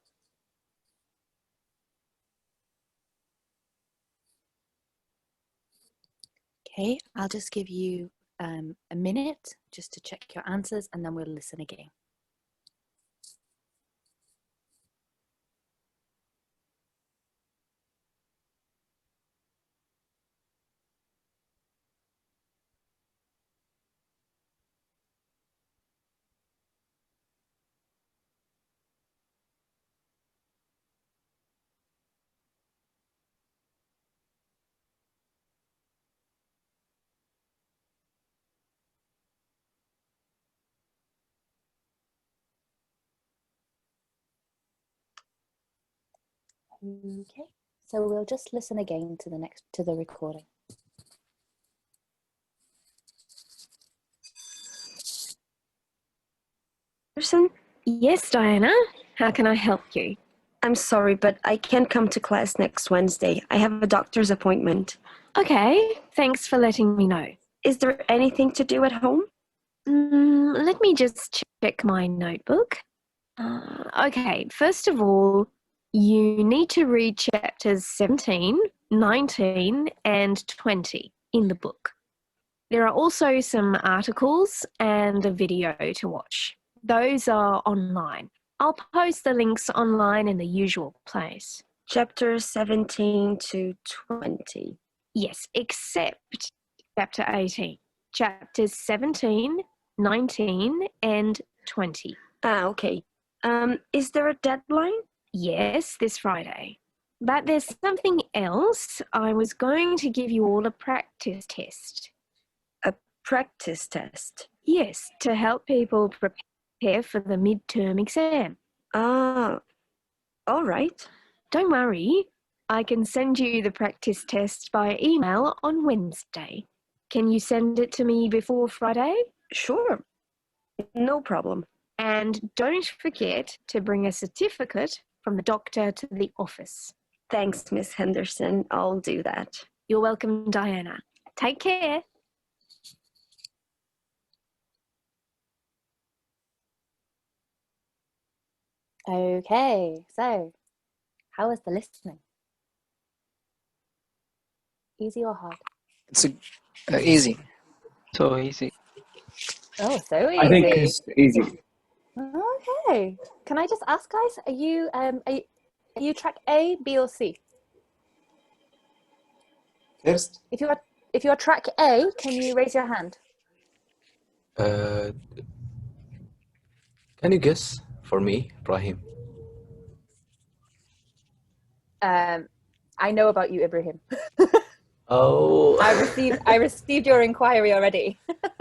Okay, I'll just give you a minute just to check your answers and then we'll listen again. Okay, so we'll just listen again to the recording. Anderson, Yes, Diana. How can I help you? I'm sorry, but I can't come to class next Wednesday. I have a doctor's appointment. Okay, thanks for letting me know. Is there anything to do at home? Let me just check my notebook. Okay, first of all, you need to read chapters 17, 19, and 20 in the book. There are also some articles and a video to watch. Those are online. I'll post the links online in the usual place. Chapter 17 to 20. Yes, except chapter 18. Chapters 17, 19, and 20. Okay. Is there a deadline? Yes, this Friday. But there's something else. I was going to give you all a practice test. A practice test? Yes, to help people prepare for the midterm exam. All right. Don't worry. I can send you the practice test by email on Wednesday. Can you send it to me before Friday? Sure. No problem. And don't forget to bring a certificate from the doctor to the office. Thanks, Miss Henderson. I'll do that. You're welcome, Diana. Take care. Okay, so how was the listening? Easy or hard? It's easy. So easy. Oh, so easy. I think it's easy. Okay. Can I just ask, guys, are you track A, B, or C? First, If you're track A, can you raise your hand? Can you guess for me, Ibrahim? I know about you, Ibrahim. Oh. I received your inquiry already.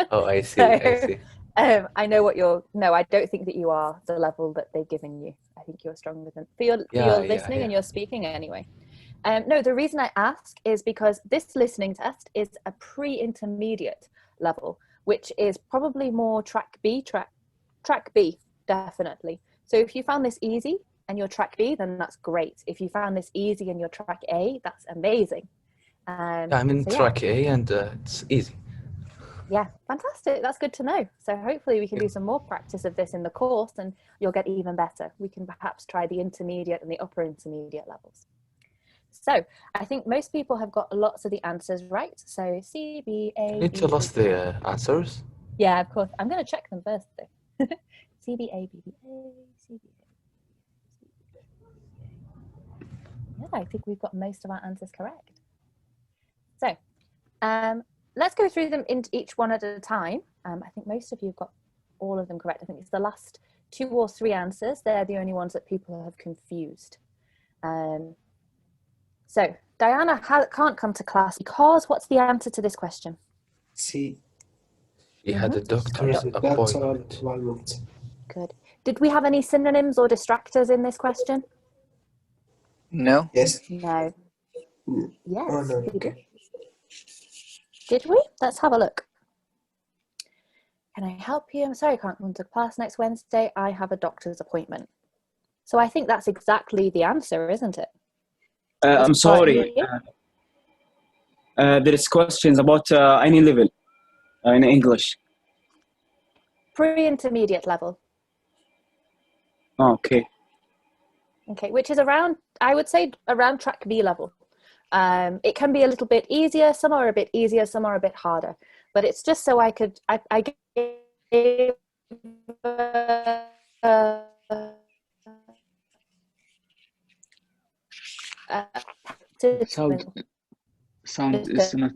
Oh, I see. So, I see. I know what you're. No, I don't think that you are the level that they've given you. I think you're stronger than for your listening and your speaking anyway. No, the reason I ask is because this listening test is a pre-intermediate level, which is probably more track B, definitely. So if you found this easy and you're track B, then that's great. If you found this easy and you're track A, that's amazing. I'm in track A and it's easy. Yeah, fantastic. That's good to know. So hopefully we can do some more practice of this in the course and you'll get even better. We can perhaps try the intermediate and the upper intermediate levels. So I think most people have got lots of the answers right. So C, B, A, Can you tell us the answers? Yeah, of course. I'm going to check them first though. C, B, A, B, B, A, C, B, A. Yeah, I think we've got most of our answers correct. So let's go through them into each one at a time. I think most of you have got all of them correct. I think it's the last 2 or 3 answers. They're the only ones that people have confused. So Diana can't come to class because what's the answer to this question? C. She had a doctor's appointment. Good. Did we have any synonyms or distractors in this question? No. Yes. No. Yes. Oh, no. Okay. Did we? Let's have a look. Can I help you? I'm sorry I can't come to class next Wednesday. I have a doctor's appointment. So I think that's exactly the answer, isn't it? I'm sorry. There is questions about any level in English. Pre-intermediate level. Okay. Okay, which is around, I would say, around track B level. It can be a little bit easier. Some are a bit easier, some are a bit harder. But it's just so I gave Sound is not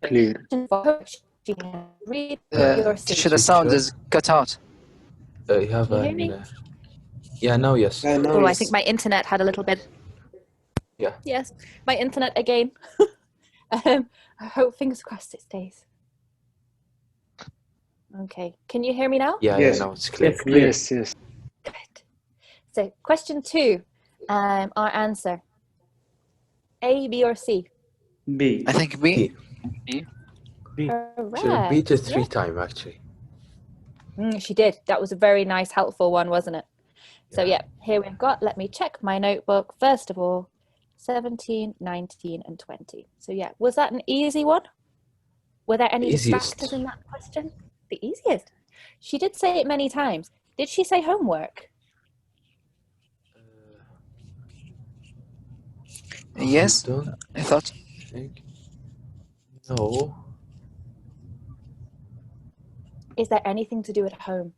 clear. The sound is cut out. You have Can you hear me? Yeah, now yes. Oh, I think my internet had a little bit. Yeah. Yes, my internet again. I hope, fingers crossed, it stays. Okay, can you hear me now? Yeah, Yes. now it's clear. Yes. Good. So question 2, Our answer. A, B, or C? B. I think B. B. B. She repeated 3 times actually. She did. That was a very nice, helpful one, wasn't it? So yeah, here we've got, let me check my notebook. First of all, 17, 19, and 20. So yeah, was that an easy one? Were there any distractors in that question? The easiest. She did say it many times. Did she say homework? Yes, I thought. No. Is there anything to do at home?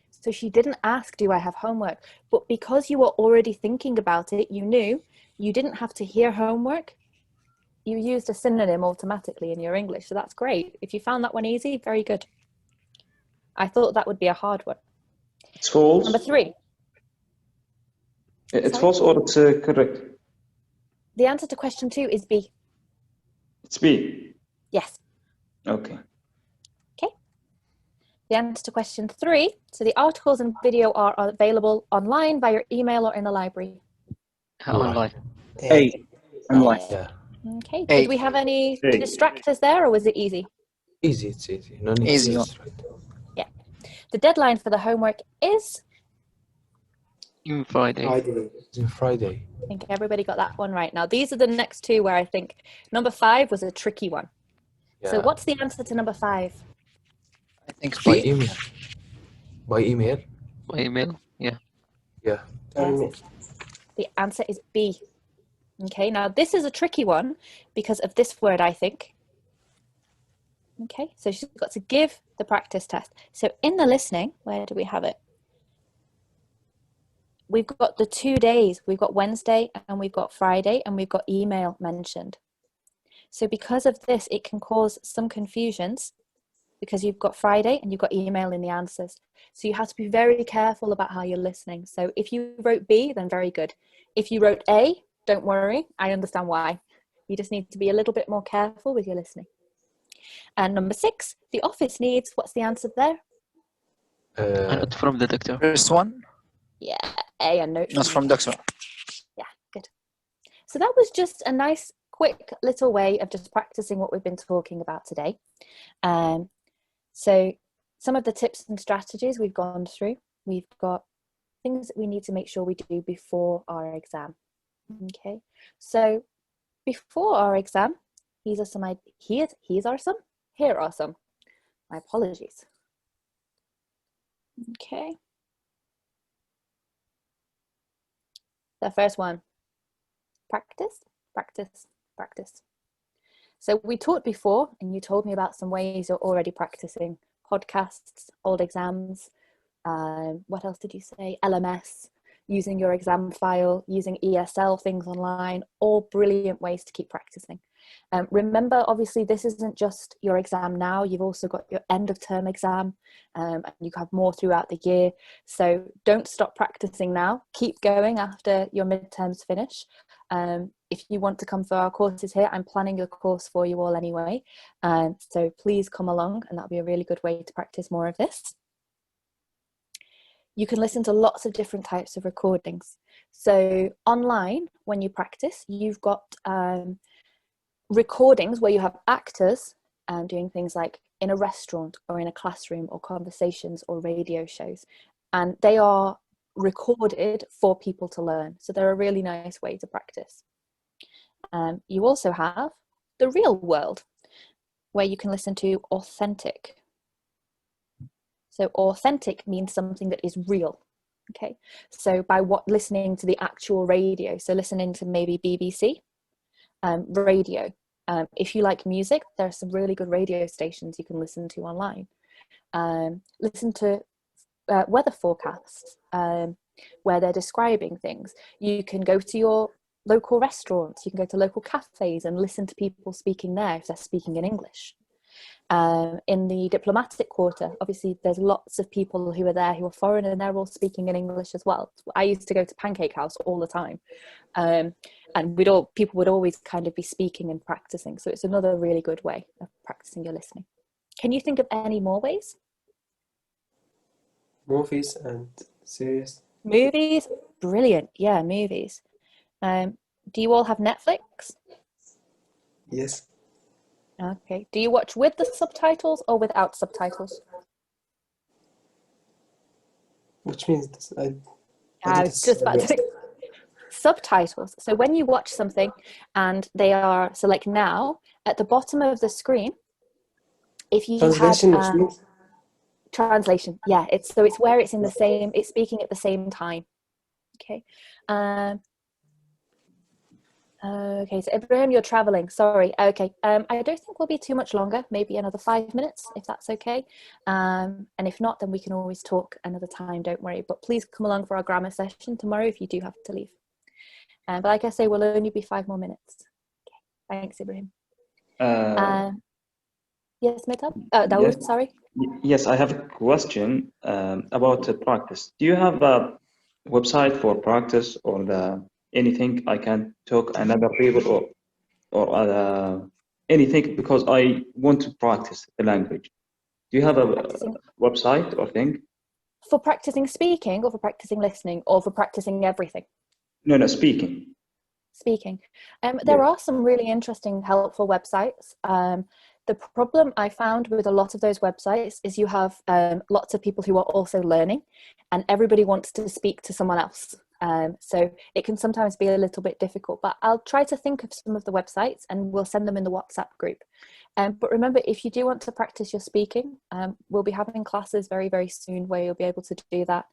So she didn't ask, do I have homework? But because you were already thinking about it, you knew you didn't have to hear homework. You used a synonym automatically in your English. So that's great. If you found that one easy, very good. I thought that would be a hard one. It's false. Number 3. It's false or it's correct? The answer to question 2 is B. It's B. Yes. Okay. Okay. The answer to question 3. So the articles and video are available online via email or in the library. Online. A. Online. Yeah. Okay. A. Did we have any distractors there, or was it easy? Easy, it's easy. No need Easy to one. distract. Yeah. The deadline for the homework is? In Friday. It's in Friday. I think everybody got that one right. Now, these are the next 2 where I think number 5 was a tricky one. Yeah. So what's the answer to number 5? I think By B. email. By email? By email. Yeah. Yeah. Yes. The answer is B. Okay, now this is a tricky one because of this word, I think. Okay, so she's got to give the practice test. So in the listening, where do we have it? We've got the 2 days. We've got Wednesday and we've got Friday and we've got email mentioned. So because of this, it can cause some confusions because you've got Friday and you've got email in the answers. So you have to be very careful about how you're listening. So if you wrote B, then very good. If you wrote A, don't worry. I understand why. You just need to be a little bit more careful with your listening. And number 6, the office needs, what's the answer there? A note from the doctor. First one. Yeah, A, a note. Not from doctor. Yeah, good. So that was just a nice, quick little way of just practicing what we've been talking about today. So some of the tips and strategies we've gone through. We've got things that we need to make sure we do before our exam. Okay, so before our exam, here are some. My apologies. Okay. The first one, practice, practice, practice. So we taught before, and you told me about some ways you're already practicing: podcasts, old exams. What else did you say? LMS, using your exam file, using ESL, things online, all brilliant ways to keep practicing. Remember, obviously, this isn't just your exam now. You've also got your end of term exam, and you have more throughout the year. So don't stop practicing now. Keep going after your midterms finish. If you want to come for our courses here, I'm planning a course for you all anyway. So please come along, and that'll be a really good way to practice more of this. You can listen to lots of different types of recordings. So online, when you practice, you've got recordings where you have actors doing things like in a restaurant or in a classroom, or conversations or radio shows. And they are recorded for people to learn. So they're a really nice way to practice. You also have the real world, where you can listen to authentic. So authentic means something that is real. Okay, so by listening to the actual radio, so listening to maybe BBC radio. If you like music, there are some really good radio stations you can listen to online. Listen to weather forecasts where they're describing things. You can go to your local restaurants, you can go to local cafes and listen to people speaking there if they're speaking in English. In the diplomatic quarter, obviously there's lots of people who are there who are foreign, and they're all speaking in English as well. I used to go to Pancake House all the time, and people would always kind of be speaking and practicing. So it's another really good way of practicing your listening. Can you think of any more ways? Movies and series. Movies, brilliant. Yeah, movies. Do you all have Netflix? Yes. Okay. Do you watch with the subtitles or without subtitles? Which means this, I was just about to say subtitles. So when you watch something and they are, so like now, at the bottom of the screen, if you translation, had translation, yeah, it's where it's in the same, it's speaking at the same time. Okay. Okay, so Ibrahim, you're traveling. Sorry. Okay. I don't think we'll be too much longer. Maybe another 5 minutes, if that's okay. And if not, then we can always talk another time. Don't worry. But please come along for our grammar session tomorrow if you do have to leave. But like I say, we'll only be 5 more minutes. Okay. Thanks, Ibrahim. Yes, Mehtab? Dawood, Yes. sorry. Yes, I have a question about practice. Do you have a website for practice or anything I can talk another people or anything, because I want to practice the language? Do you have a website or thing? For practicing speaking or for practicing listening or for practicing everything? No, speaking. Speaking. There are some really interesting, helpful websites. The problem I found with a lot of those websites is you have lots of people who are also learning and everybody wants to speak to someone else. So it can sometimes be a little bit difficult, but I'll try to think of some of the websites and we'll send them in the WhatsApp group. But remember, if you do want to practice your speaking, we'll be having classes very, very soon where you'll be able to do that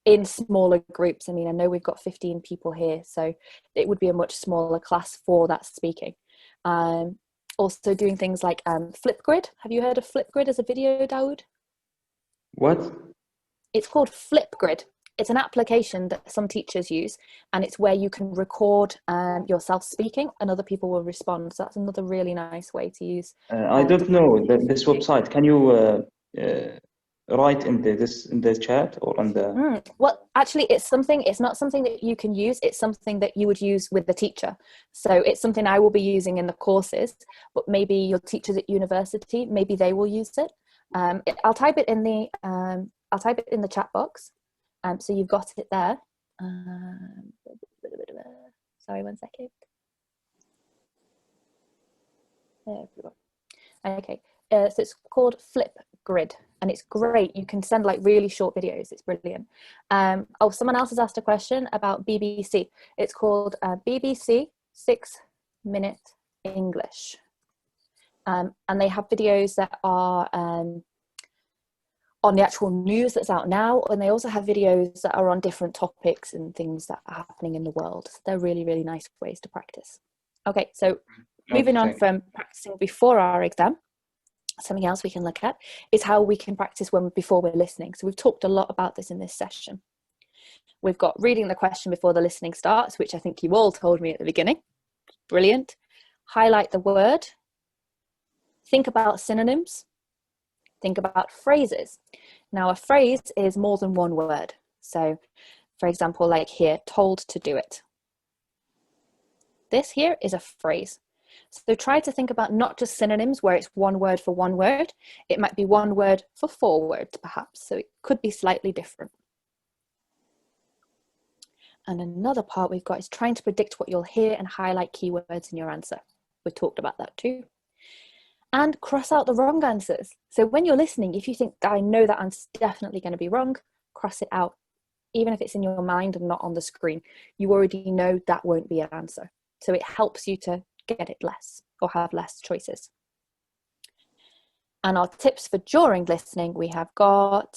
in smaller groups. I mean, I know we've got 15 people here, so it would be a much smaller class for that speaking. Also doing things like Flipgrid. Have you heard of Flipgrid as a video, Dawood? What? It's called Flipgrid. It's an application that some teachers use, and it's where you can record yourself speaking and other people will respond. So that's another really nice way to use. I don't know this website. Can you write in the chat or on the? Well, actually, it's not something that you can use. It's something that you would use with the teacher. So it's something I will be using in the courses, but maybe your teachers at university, maybe they will use it. I'll type it in the chat box. So you've got it there. Sorry, 1 second. There we go. Okay, so it's called Flipgrid, and it's great. You can send like really short videos. It's brilliant. Oh, someone else has asked a question about BBC. It's called BBC 6-Minute English, and they have videos that are on the actual news that's out now, and they also have videos that are on different topics and things that are happening in the world. So they're really, really nice ways to practice. Okay, so moving on from practicing before our exam, something else we can look at is how we can practice before we're listening. So we've talked a lot about this in this session. We've got reading the question before the listening starts, which I think you all told me at the beginning. Brilliant. Highlight the word. Think about synonyms. Think about phrases. Now, a phrase is more than one word. So, for example, like here, told to do it. This here is a phrase. So try to think about not just synonyms where it's one word for one word. It might be one word for 4 words, perhaps. So it could be slightly different. And another part we've got is trying to predict what you'll hear and highlight keywords in your answer. We talked about that too. And cross out the wrong answers. So when you're listening, if you think, I know that answer's definitely going to be wrong, cross it out. Even if it's in your mind and not on the screen, you already know that won't be an answer. So it helps you to get it less or have less choices. And our tips for during listening, we have got,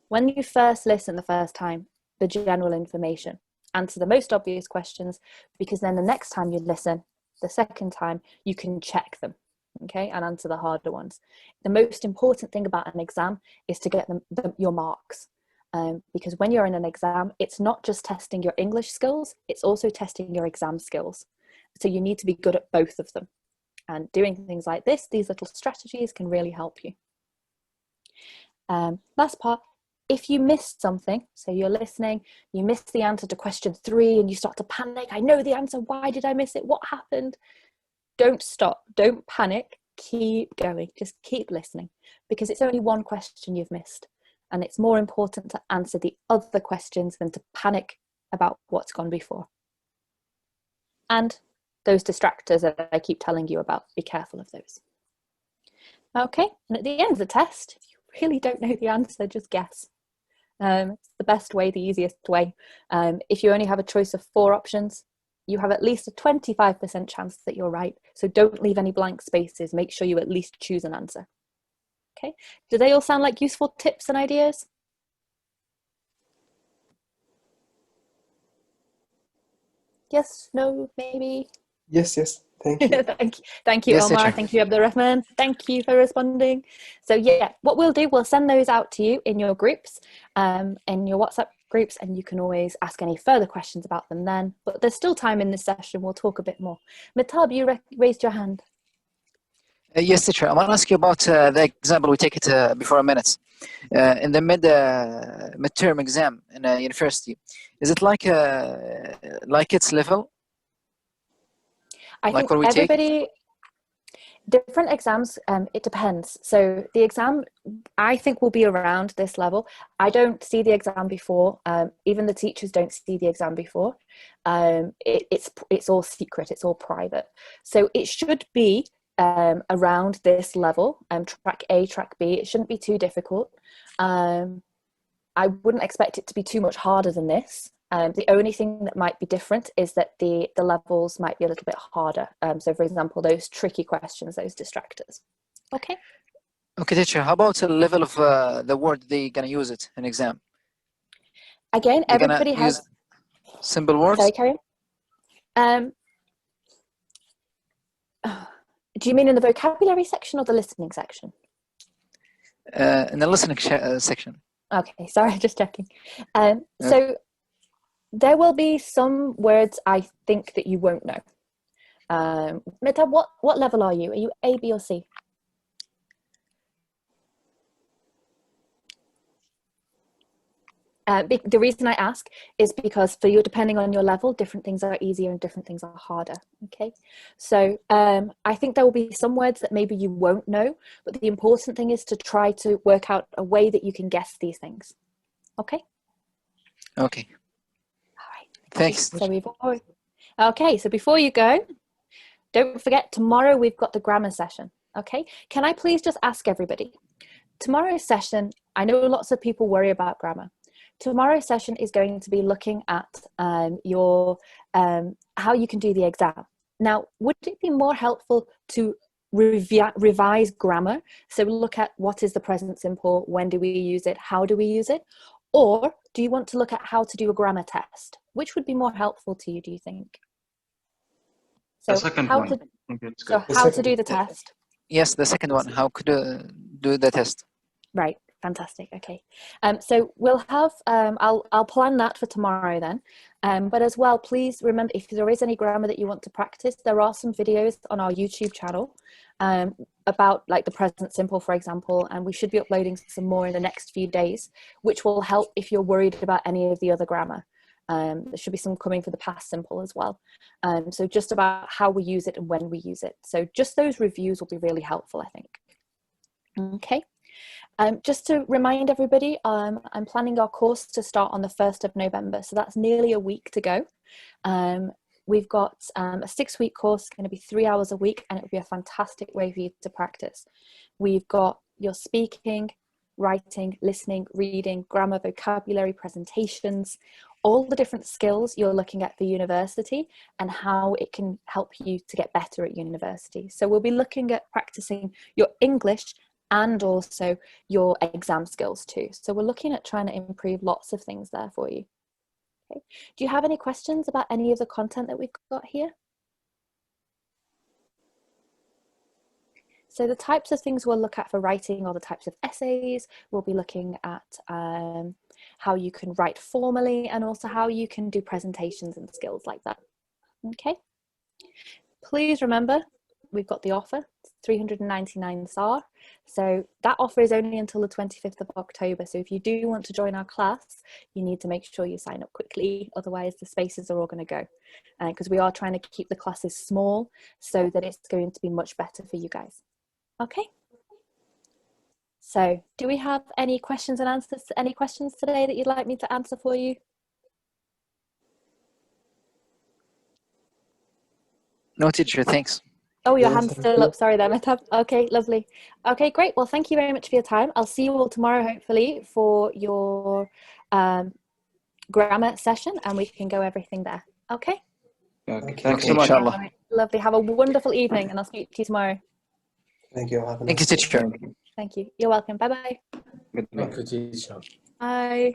when you first listen the first time, the general information. Answer the most obvious questions, because then the next time you listen, the second time, you can check them, okay, and answer the harder ones. The most important thing about an exam is to get your marks, because when you're in an exam, it's not just testing your English skills, it's also testing your exam skills. So you need to be good at both of them. And doing things like this, these little strategies can really help you. Last part, if you missed something, so you're listening, you missed the answer to question 3 and you start to panic, I know the answer, why did I miss it? What happened? Don't stop, don't panic, keep going, just keep listening, because it's only one question you've missed. And it's more important to answer the other questions than to panic about what's gone before. And those distractors that I keep telling you about, be careful of those. Okay, and at the end of the test, if you really don't know the answer, just guess. It's the best way, the easiest way. If you only have a choice of 4 options, you have at least a 25% chance that you're right. So don't leave any blank spaces. Make sure you at least choose an answer. Okay, do they all sound like useful tips and ideas? Yes, no, maybe? Yes, yes. Thank you. Thank you, Yes, Omar. teacher. Thank you, Abdurrahman. Thank you for responding. So yeah, what we'll do, we'll send those out to you in your groups, in your WhatsApp groups, and you can always ask any further questions about them then. But there's still time in this session. We'll talk a bit more. Mitab, you raised your hand. Yes, teacher. I want to ask you about the example we take it before a minute. In the midterm exam in a university, is it like its level? I Like think what we take? everybody, different exams, it depends. So the exam, I think, will be around this level. I don't see the exam before. Even the teachers don't see the exam before. It's all secret. It's all private. So it should be around this level, track A, track B. It shouldn't be too difficult. I wouldn't expect it to be too much harder than this. The only thing that might be different is that the levels might be a little bit harder. So for example, those tricky questions, those distractors. Okay. Okay, teacher. How about the level of the word they're gonna use it in exam? Again, They're everybody gonna has use simple words. Sorry, carry on. Do you mean in the vocabulary section or the listening section? In the listening section. Okay, sorry, just checking. So there will be some words I think that you won't know. Mitab, what level are you? Are you A, B, or C? The reason I ask is because for you, depending on your level, different things are easier and different things are harder. Okay, so I think there will be some words that maybe you won't know, but the important thing is to try to work out a way that you can guess these things. Okay. Okay. All right. Thanks. Okay, so before you go, don't forget tomorrow we've got the grammar session. Okay, can I please just ask everybody? Tomorrow's session, I know lots of people worry about grammar. Tomorrow's session is going to be looking at how you can do the exam. Now, would it be more helpful to revise grammar? So look at what is the present simple, when do we use it, how do we use it? Or do you want to look at how to do a grammar test? Which would be more helpful to you, do you think? So the second how one. So how to do the test? Yes, the second one. How could do the test? Right. Fantastic. Okay. So we'll have, I'll plan that for tomorrow then. But as well, please remember, if there is any grammar that you want to practice, there are some videos on our YouTube channel about like the present simple, for example, and we should be uploading some more in the next few days, which will help if you're worried about any of the other grammar. There should be some coming for the past simple as well. So just about how we use it and when we use it. So just those reviews will be really helpful, I think. Okay. Just to remind everybody, I'm planning our course to start on the 1st of November. So that's nearly a week to go. We've got a 6-week course, going to be 3 hours a week, and it will be a fantastic way for you to practice. We've got your speaking, writing, listening, reading, grammar, vocabulary, presentations, all the different skills you're looking at for university and how it can help you to get better at university. So we'll be looking at practicing your English and also your exam skills too. So we're looking at trying to improve lots of things there for you. Okay. Do you have any questions about any of the content that we've got here? So the types of things we'll look at for writing are the types of essays. We'll be looking at how you can write formally and also how you can do presentations and skills like that. Okay. Please remember, we've got the offer, 399 SAR. So that offer is only until the 25th of October. So if you do want to join our class, you need to make sure you sign up quickly. Otherwise the spaces are all going to go, because we are trying to keep the classes small so that it's going to be much better for you guys. Okay. So do we have any questions and answers? Any questions today that you'd like me to answer for you? No, teacher, thanks. Oh, your Yes, hand's thank still you. up. Sorry there, Mehtab. Okay, lovely. Okay, great. Well, thank you very much for your time. I'll see you all tomorrow, hopefully, for your grammar session, and we can go everything there. Okay? Okay, Okay. thanks so much. Inshallah. All right, lovely. Have a wonderful evening, and I'll speak to you tomorrow. Thank you. Have a Thank you, nice day. teacher. Thank you. You're welcome. Bye-bye. Goodbye. Thank you, teacher. Bye.